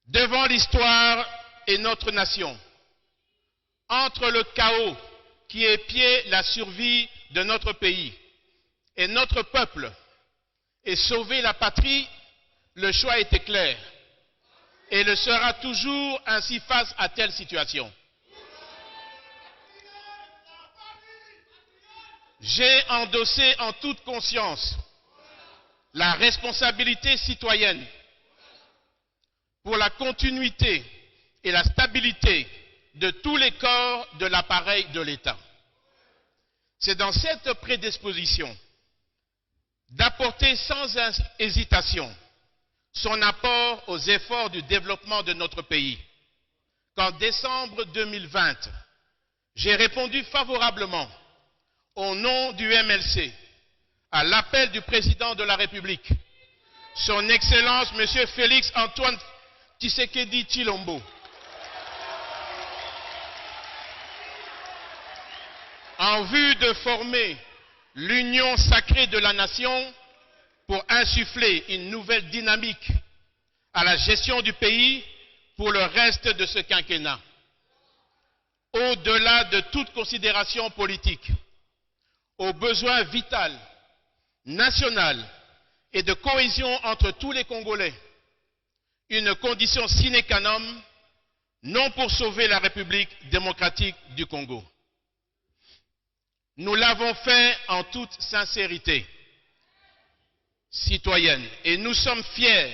Devant l'histoire et notre nation, entre le chaos qui épiait la survie de notre pays et notre peuple, et sauver la patrie, le choix était clair et le sera toujours ainsi face à telle situation. j'ai endossé en toute conscience la responsabilité citoyenne pour la continuité et la stabilité de tous les corps de l'appareil de l'État. C'est dans cette prédisposition d'apporter sans hésitation son apport aux efforts du développement de notre pays qu'en décembre 2020, j'ai répondu favorablement au nom du MLC à l'appel du président de la République, son Excellence M. Félix Antoine Tshisekedi Tshilombo, en vue de former l'union sacrée de la nation pour insuffler une nouvelle dynamique à la gestion du pays pour le reste de ce quinquennat. Au-delà de toute considération politique, au besoin vital, national et de cohésion entre tous les Congolais, une condition sine qua non, non pour sauver la République démocratique du Congo. Nous l'avons fait en toute sincérité citoyenne et nous sommes fiers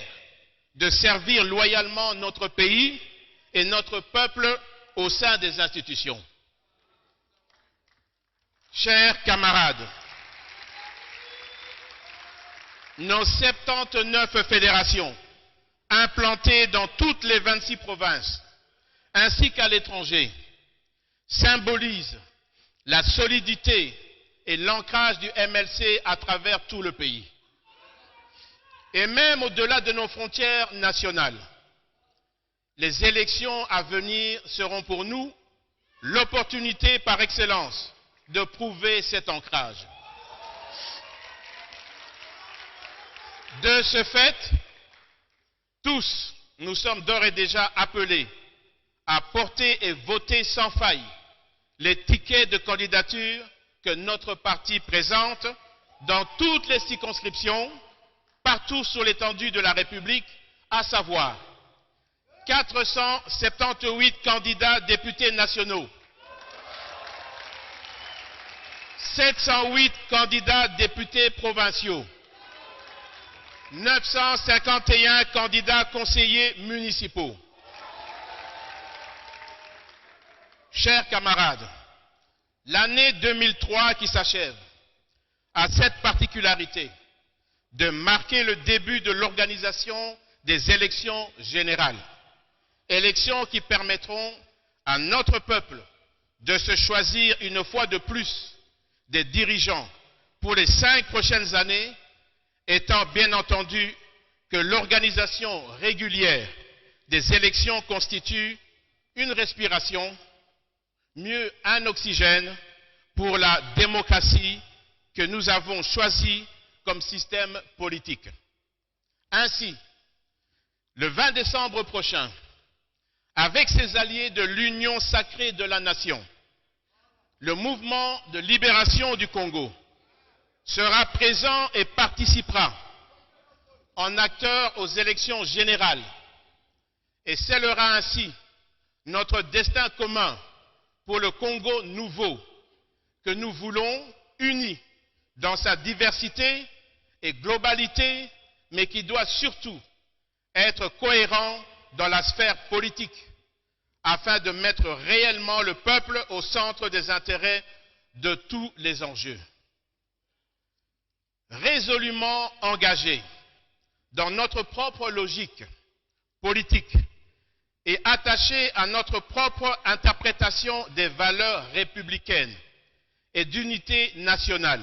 de servir loyalement notre pays et notre peuple au sein des institutions. Chers camarades, nos 79 fédérations implantées dans toutes les 26 provinces, ainsi qu'à l'étranger, symbolisent la solidité et l'ancrage du MLC à travers tout le pays. Et même au-delà de nos frontières nationales, les élections à venir seront pour nous l'opportunité par excellence de prouver cet ancrage. De ce fait, tous, nous sommes d'ores et déjà appelés à porter et voter sans faille les tickets de candidature que notre parti présente dans toutes les circonscriptions, partout sur l'étendue de la République, à savoir 478 candidats députés nationaux, 708 candidats députés provinciaux, 951 candidats conseillers municipaux. Chers camarades, l'année 2003 qui s'achève a cette particularité de marquer le début de l'organisation des élections générales. Élections qui permettront à notre peuple de se choisir une fois de plus des dirigeants pour les 5 prochaines années, étant bien entendu que l'organisation régulière des élections constitue une respiration, mieux un oxygène pour la démocratie que nous avons choisie comme système politique. Ainsi, le 20 décembre prochain, avec ses alliés de l'Union sacrée de la nation, le mouvement de libération du Congo sera présent et participera en acteur aux élections générales et scellera ainsi notre destin commun pour le Congo nouveau que nous voulons uni dans sa diversité et globalité, mais qui doit surtout être cohérent dans la sphère politique afin de mettre réellement le peuple au centre des intérêts de tous les enjeux. Résolument engagés dans notre propre logique politique et attachés à notre propre interprétation des valeurs républicaines et d'unité nationale,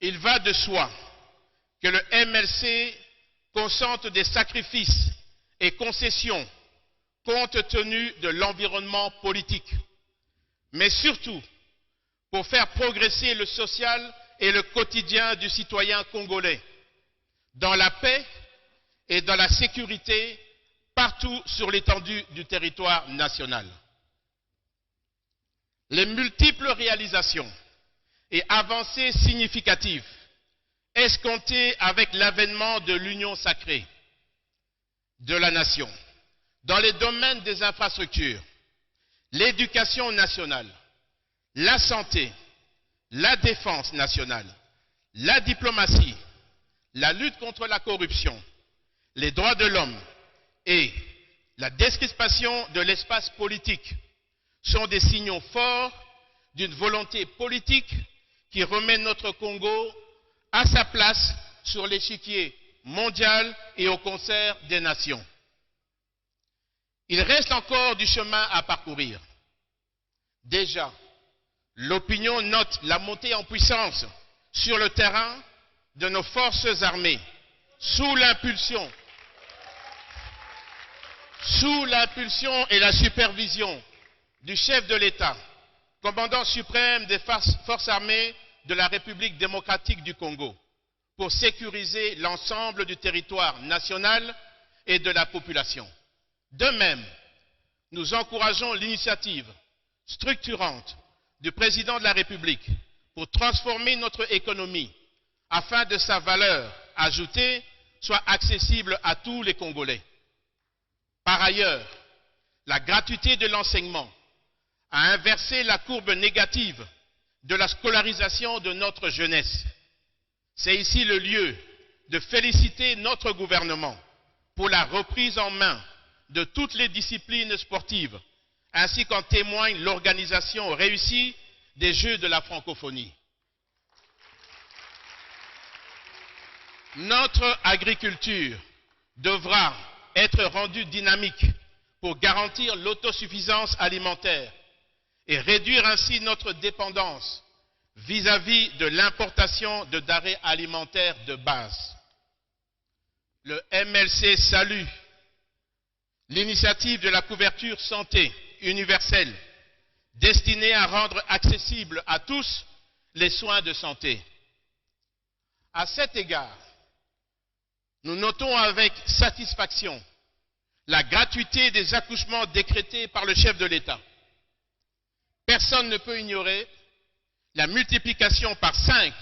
il va de soi que le MLC consente des sacrifices et concessions compte tenu de l'environnement politique, mais surtout pour faire progresser le social et le quotidien du citoyen congolais, dans la paix et dans la sécurité partout sur l'étendue du territoire national. Les multiples réalisations et avancées significatives escomptées avec l'avènement de l'Union sacrée de la nation dans les domaines des infrastructures, l'éducation nationale, la santé, la défense nationale, la diplomatie, la lutte contre la corruption, les droits de l'homme et la décrispation de l'espace politique sont des signaux forts d'une volonté politique qui remet notre Congo à sa place sur l'échiquier mondial et au concert des nations. Il reste encore du chemin à parcourir. Déjà, l'opinion note la montée en puissance sur le terrain de nos forces armées sous l'impulsion et la supervision du chef de l'État, commandant suprême des forces armées de la République démocratique du Congo, pour sécuriser l'ensemble du territoire national et de la population. De même, nous encourageons l'initiative structurante du président de la République pour transformer notre économie afin que sa valeur ajoutée soit accessible à tous les Congolais. Par ailleurs, la gratuité de l'enseignement a inversé la courbe négative de la scolarisation de notre jeunesse. C'est ici le lieu de féliciter notre gouvernement pour la reprise en main de toutes les disciplines sportives, ainsi qu'en témoigne l'organisation réussie des Jeux de la francophonie. Notre agriculture devra être rendue dynamique pour garantir l'autosuffisance alimentaire et réduire ainsi notre dépendance vis-à-vis de l'importation de denrées alimentaires de base. Le MLC salue l'initiative de la couverture santé universelle destinée à rendre accessibles à tous les soins de santé. À cet égard, nous notons avec satisfaction la gratuité des accouchements décrétés par le chef de l'État. Personne ne peut ignorer la multiplication par 5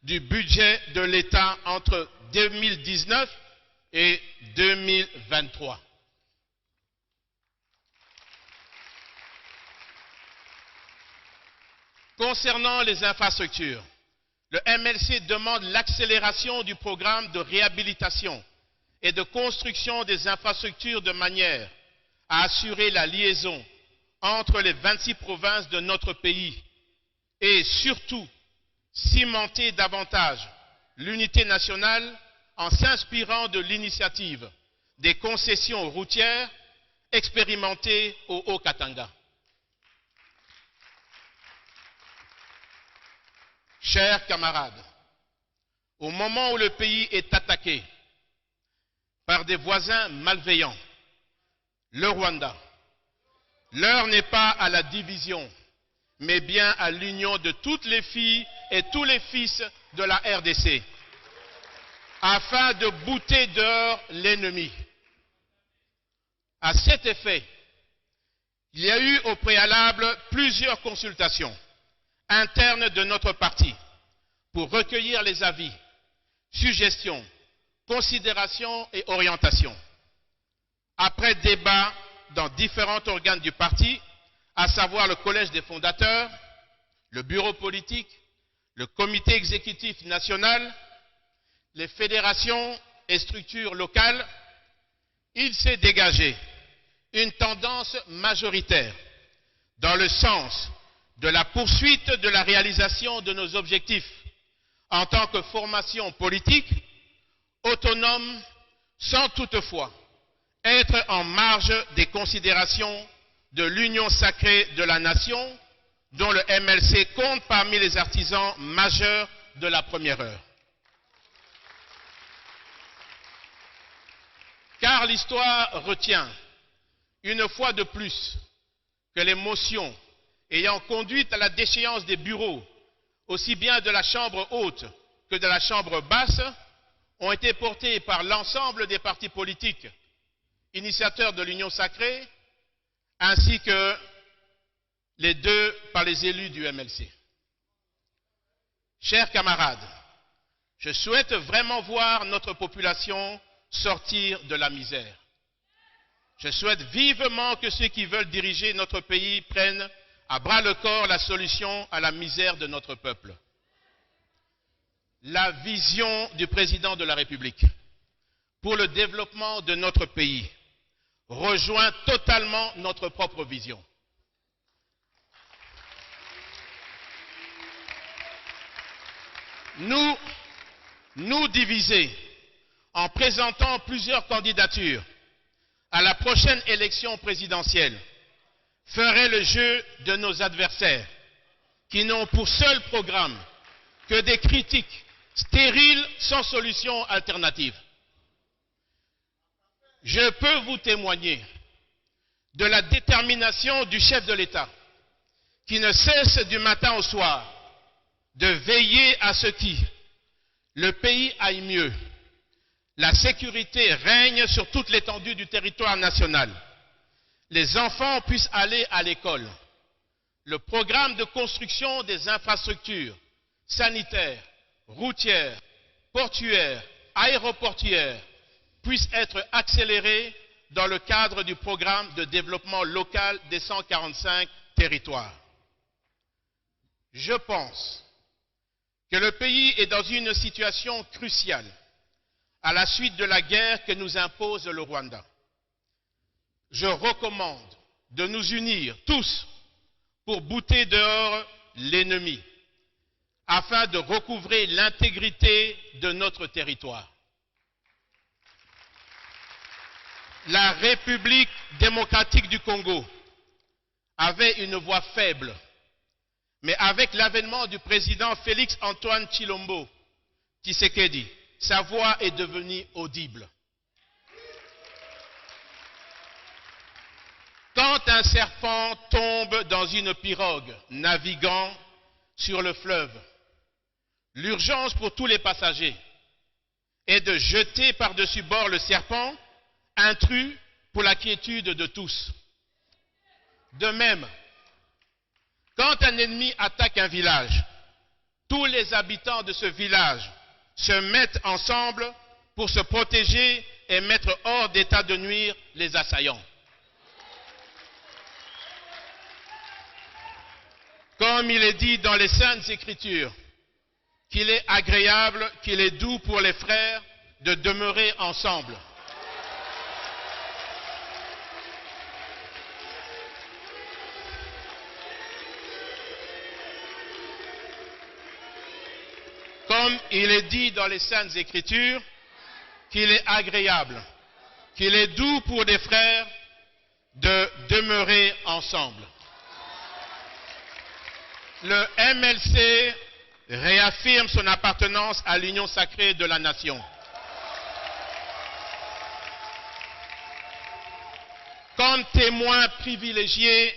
du budget de l'État entre 2019 et 2023. Concernant les infrastructures, le MLC demande l'accélération du programme de réhabilitation et de construction des infrastructures de manière à assurer la liaison entre les 26 provinces de notre pays et surtout cimenter davantage l'unité nationale en s'inspirant de l'initiative des concessions routières expérimentées au Haut-Katanga. Chers camarades, au moment où le pays est attaqué par des voisins malveillants, le Rwanda, l'heure n'est pas à la division, mais bien à l'union de toutes les filles et tous les fils de la RDC, afin de bouter dehors l'ennemi. À cet effet, il y a eu au préalable plusieurs consultations internes de notre parti pour recueillir les avis, suggestions, considérations et orientations. Après débat dans différents organes du parti, à savoir le collège des fondateurs, le bureau politique, le comité exécutif national, les fédérations et structures locales, il s'est dégagé une tendance majoritaire dans le sens de la poursuite de la réalisation de nos objectifs en tant que formation politique autonome, sans toutefois être en marge des considérations de l'union sacrée de la nation, dont le MLC compte parmi les artisans majeurs de la première heure. Car l'histoire retient, une fois de plus, que les motions ayant conduit à la déchéance des bureaux, aussi bien de la Chambre haute que de la Chambre basse, ont été portées par l'ensemble des partis politiques initiateurs de l'Union sacrée, ainsi que les deux par les élus du MLC. Chers camarades, je souhaite vraiment voir notre population sortir de la misère. Je souhaite vivement que ceux qui veulent diriger notre pays prennent à bras le corps la solution à la misère de notre peuple. La vision du président de la République pour le développement de notre pays rejoint totalement notre propre vision. Nous diviser en présentant plusieurs candidatures à la prochaine élection présidentielle ferait le jeu de nos adversaires qui n'ont pour seul programme que des critiques stériles sans solution alternative. Je peux vous témoigner de la détermination du chef de l'État qui ne cesse du matin au soir de veiller à ce que le pays aille mieux. La sécurité règne sur toute l'étendue du territoire national. Les enfants puissent aller à l'école. Le programme de construction des infrastructures sanitaires, routières, portuaires, aéroportuaires puisse être accéléré dans le cadre du programme de développement local des 145 territoires. Je pense que le pays est dans une situation cruciale à la suite de la guerre que nous impose le Rwanda. Je recommande de nous unir tous pour bouter dehors l'ennemi, afin de recouvrer l'intégrité de notre territoire. La République démocratique du Congo avait une voix faible, mais avec l'avènement du président Félix Antoine Tshilombo Tshisekedi, sa voix est devenue audible. Quand un serpent tombe dans une pirogue naviguant sur le fleuve, l'urgence pour tous les passagers est de jeter par-dessus bord le serpent, intrus pour la quiétude de tous. De même, quand un ennemi attaque un village, tous les habitants de ce village se mettent ensemble pour se protéger et mettre hors d'état de nuire les assaillants. Comme il est dit dans les Saintes Écritures, qu'il est agréable, qu'il est doux pour les frères de demeurer ensemble. Comme il est dit dans les Saintes Écritures, qu'il est agréable, qu'il est doux pour des frères de demeurer ensemble. Le MLC réaffirme son appartenance à l'union sacrée de la nation. Comme témoin privilégié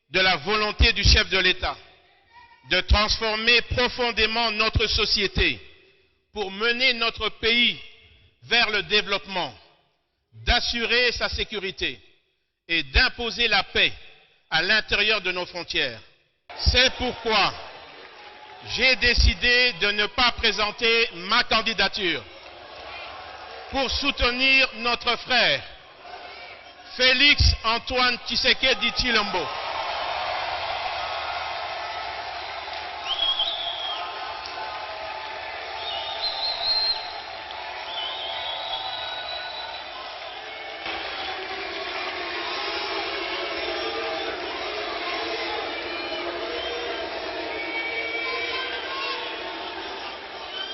de la volonté du chef de l'État de transformer profondément notre société pour mener notre pays vers le développement, d'assurer sa sécurité et d'imposer la paix à l'intérieur de nos frontières. C'est pourquoi j'ai décidé de ne pas présenter ma candidature pour soutenir notre frère Félix Antoine Tshisekedi Tshilombo.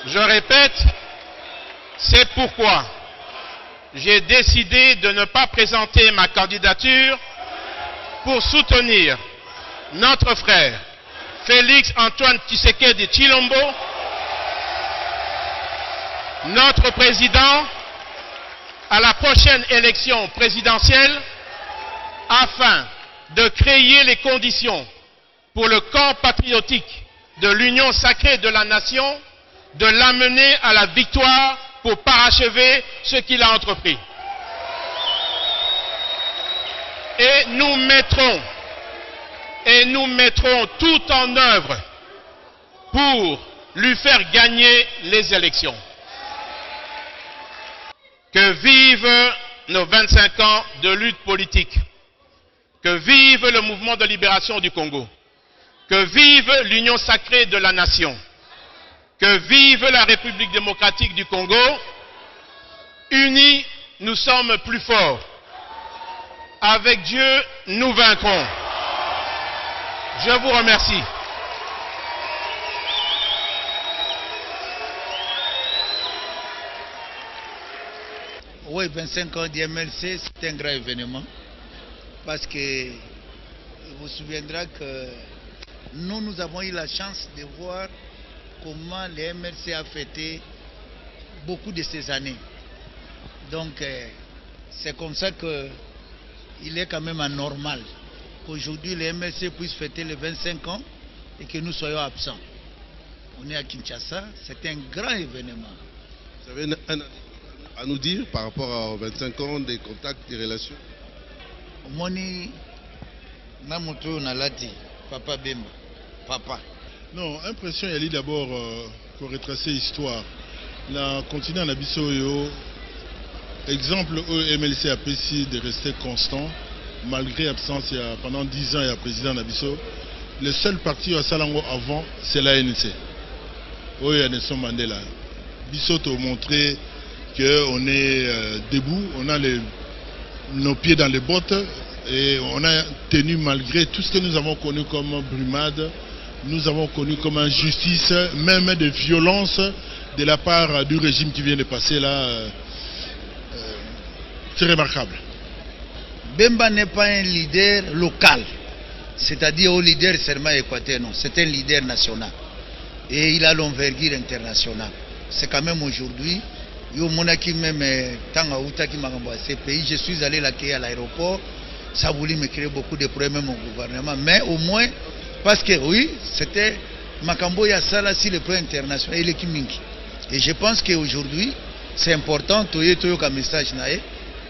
Je répète, c'est pourquoi j'ai décidé de ne pas présenter ma candidature pour soutenir notre frère Félix Antoine Tshisekedi Tshilombo, notre président, à la prochaine élection présidentielle, afin de créer les conditions pour le camp patriotique de l'union sacrée de la nation de l'amener à la victoire pour parachever ce qu'il a entrepris. Et nous mettrons tout en œuvre pour lui faire gagner les élections. Que vivent nos 25 ans de lutte politique. Que vive le mouvement de libération du Congo. Que vive l'union sacrée de la nation. Que vive la République démocratique du Congo. Unis, nous sommes plus forts. Avec Dieu, nous vaincrons. Je vous remercie. Oui, 25 ans du MLC, c'est un grand événement. Parce que vous vous souviendrez que nous avons eu la chance de voir comment le MLC a fêté beaucoup de ces années. Donc, c'est comme ça qu'il est quand même anormal qu'aujourd'hui le MLC puisse fêter les 25 ans et que nous soyons absents. On est à Kinshasa, c'est un grand événement. Vous avez un à nous dire par rapport à 25 ans des contacts, des relations? Moni Namoto Nalati, Papa Bemba, Papa. Non, impression, il y a d'abord pour retracer l'histoire. Le continent Nabiso, exemple au MLC a pu de rester constant, malgré l'absence pendant 10 ans, il y a président Nabiso. Le seul parti à Salango avant, c'est l'ANC. Oui, il y a Nelson Mandela. Bissot a montré qu'on est debout, on a nos pieds dans les bottes et on a tenu malgré tout ce que nous avons connu comme brumade, nous avons connu comme injustice, même de violence de la part du régime qui vient de passer là. C'est remarquable. Bemba n'est pas un leader local, c'est-à-dire un leader seulement équateur, non, c'est un leader national et il a l'envergure internationale. C'est quand même aujourd'hui. Yo monaki même tanga utaki makambo ces pays, je suis allé l'accueillir à l'aéroport, ça a voulu me créer beaucoup de problèmes même au gouvernement, mais au moins parce que oui, c'était makambo ya sala si le plan international il est kimingi. Et je pense qu'aujourd'hui c'est important toye ka message nae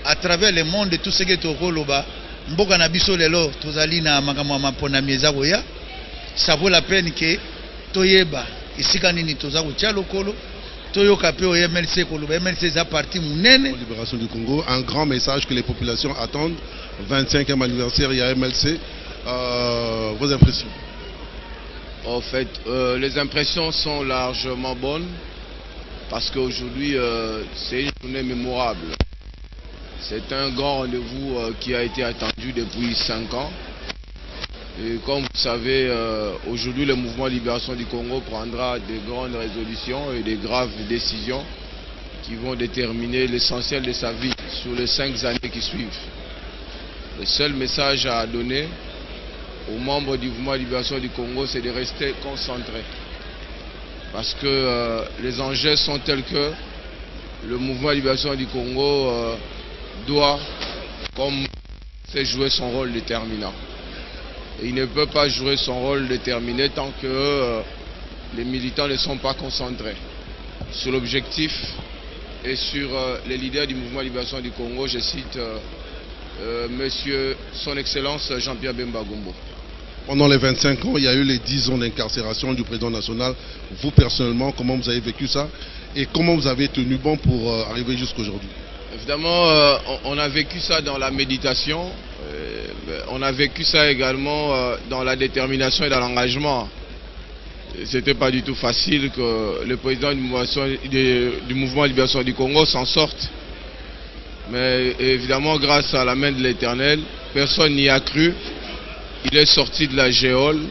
à travers le monde tout ce que tokoloba mboka na biso lelo tozali na makambo mapona mieza koya, ça vaut la peine que toyeba isika nini toza kotia lokolo. MLC Libération du Congo, un grand message que les populations attendent. 25e anniversaire, il y a MLC. Vos impressions? En fait, les impressions sont largement bonnes parce qu'aujourd'hui, c'est une journée mémorable. C'est un grand rendez-vous qui a été attendu depuis 5 ans. Et comme vous savez, aujourd'hui le mouvement de libération du Congo prendra des grandes résolutions et des graves décisions qui vont déterminer l'essentiel de sa vie sur les 5 années qui suivent. Le seul message à donner aux membres du mouvement de libération du Congo, c'est de rester concentrés. Parce que les enjeux sont tels que le mouvement de libération du Congo doit, comme c'est jouer son rôle déterminant. Et il ne peut pas jouer son rôle déterminé tant que les militants ne sont pas concentrés sur l'objectif et sur les leaders du mouvement de libération du Congo. Je cite Monsieur Son Excellence Jean-Pierre Bemba Gombo. Pendant les 25 ans, il y a eu les 10 ans d'incarcération du président national. Vous personnellement, comment vous avez vécu ça et comment vous avez tenu bon pour arriver jusqu'aujourd'hui? Évidemment, on a vécu ça dans la méditation. On a vécu ça également dans la détermination et dans l'engagement. C'était pas du tout facile que le président du mouvement de libération du Congo s'en sorte. Mais évidemment, grâce à la main de l'Éternel, personne n'y a cru. Il est sorti de la géole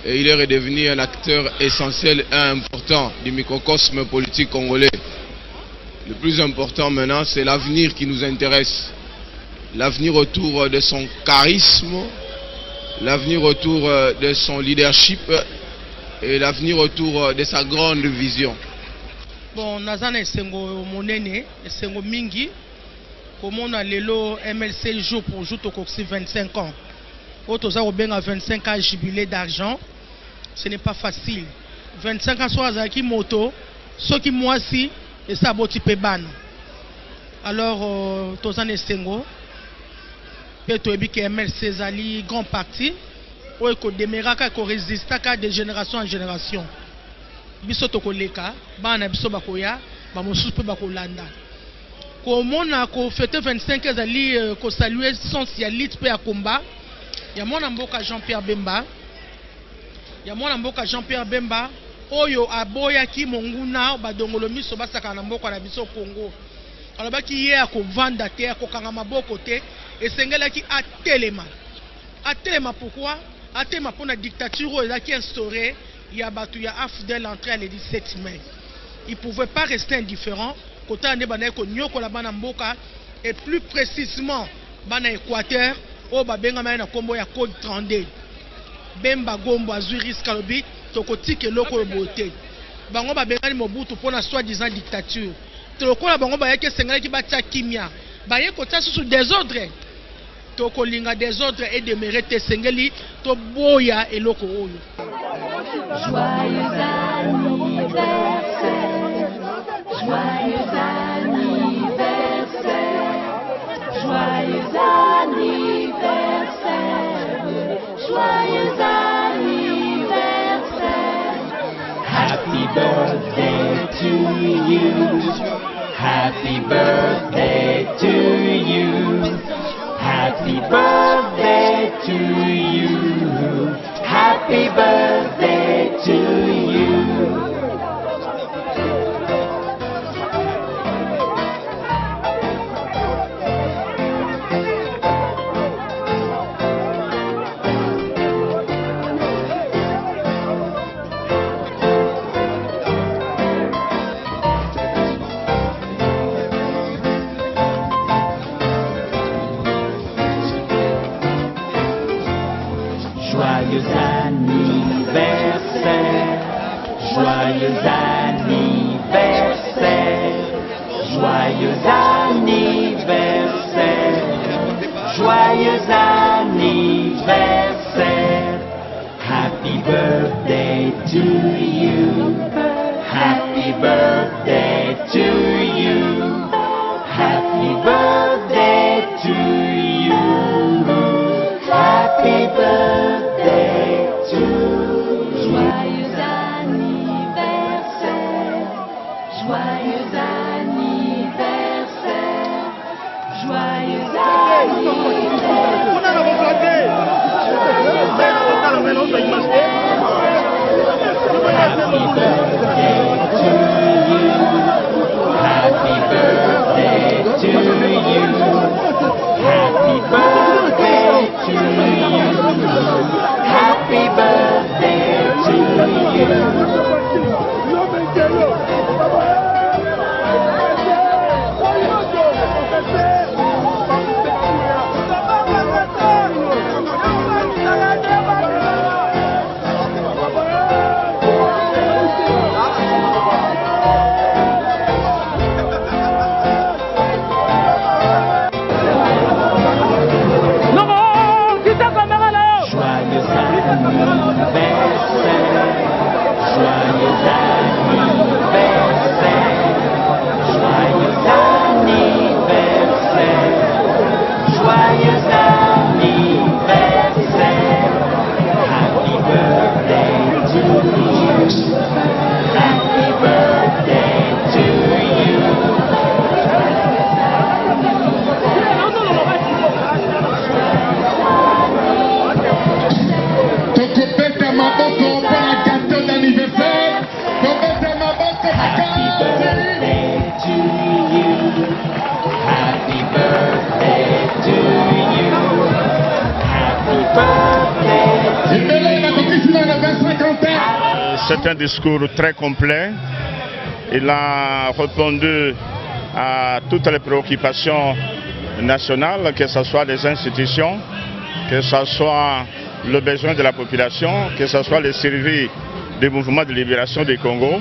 et il est redevenu un acteur essentiel et important du microcosme politique congolais. Le plus important maintenant, c'est l'avenir qui nous intéresse. L'avenir autour de son charisme, l'avenir autour de son leadership et l'avenir autour de sa grande vision. Bon, nazana esengo monene, esengo mingi, comme on a lelo MLC jour pour jour tokoksi 25 ans. Otoza obenga 25 ans jubilé d'argent, ce n'est pas facile. 25 ans soit azaki moto, ceux qui moi si et ça boti pebano. Alors tozana esengo Peto ebi que MLC zali grand parti ou eko demeraka ko résistaka de génération en génération. Biso tokoleka bana biso bakoya ba mosusu pe bakolanda. komona ko fête 25 ezali ko saluer son sialite pe ya komba ya mwana mboka Jean-Pierre Bemba Jean-Pierre Bemba oyo aboyaki monguna badongolo miso basaka na mboka na biso Congo alobaki ye akovanda te akokanga maboko te esengelaki atelema pourquoi atelema pona dictature oyo ezaki instaurée ya batu ya AFDEL entrée le 17 mai. Il pouvait pas rester indifférent côté ane bana ko nyokola bana mboka et plus précisément bana Équateur o babenga na kombo ya code 32 Bemba Gombo azui risque alobi tokotike loko yo bote bango babengani Mobutu pona soi-disant dictature tokola bango bayeke sengala ki batia kimia baye kota sous désordre tokolinga désordre et demeurer te sengeli to boya eloko oyo. Joyeux anniversaire, joyeux anniversaire, joyeux anniversaire, joyeux anniversaire. Happy birthday to you, happy birthday to you, happy birthday to you, happy birthday to you. Joyeux anniversaire, joyeux anniversaire, joyeux anniversaire, joyeux anniversaire. Happy birthday to you, happy birthday to you, happy birthday to you, happy birthday to you. Joyeux anniversaire, joyeux anniversaire, joyeux happy birthday to you, happy birthday to you, happy birthday to you. C'est un discours très complet. Il a répondu à toutes les préoccupations nationales, que ce soit les institutions, que ce soit le besoin de la population, que ce soit le service du mouvement de libération du Congo.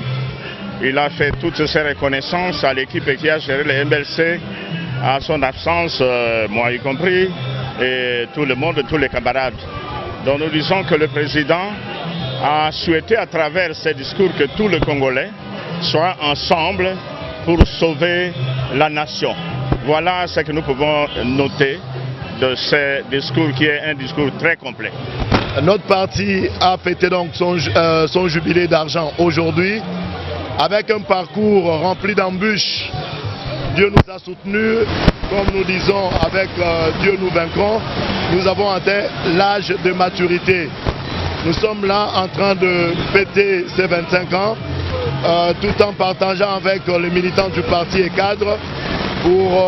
Il a fait toutes ces reconnaissances à l'équipe qui a géré le MLC, à son absence, moi y compris, et tout le monde, tous les camarades. Donc nous disons que le président a souhaité à travers ces discours que tous les Congolais soient ensemble pour sauver la nation. Voilà ce que nous pouvons noter de ce discours qui est un discours très complet. Notre parti a fêté donc son jubilé d'argent aujourd'hui avec un parcours rempli d'embûches Dieu nous a soutenus, comme nous disons, avec Dieu nous vaincrons. Nous avons atteint l'âge de maturité. Nous sommes là en train de fêter ces 25 ans, tout en partageant avec les militants du parti et cadres pour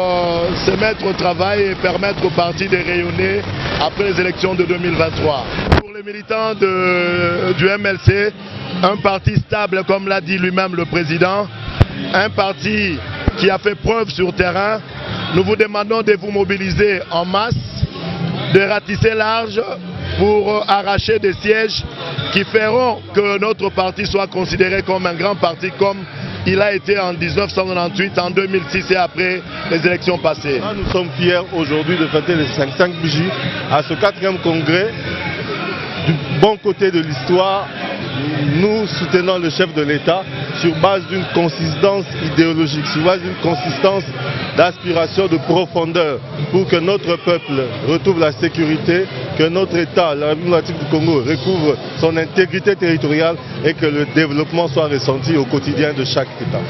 se mettre au travail et permettre au parti de rayonner après les élections de 2023. Pour les militants du MLC, un parti stable, comme l'a dit lui-même le président, un parti qui a fait preuve sur terrain. Nous vous demandons de vous mobiliser en masse, de ratisser large pour arracher des sièges qui feront que notre parti soit considéré comme un grand parti, comme il a été en 1998, en 2006 et après les élections passées. Nous sommes fiers aujourd'hui de fêter les 5 bougies à ce 4e congrès. Du bon côté de l'histoire, nous soutenons le chef de l'État sur base d'une consistance idéologique, sur base d'une consistance d'aspiration de profondeur pour que notre peuple retrouve la sécurité, que notre État, la République du Congo, recouvre son intégrité territoriale et que le développement soit ressenti au quotidien de chaque État.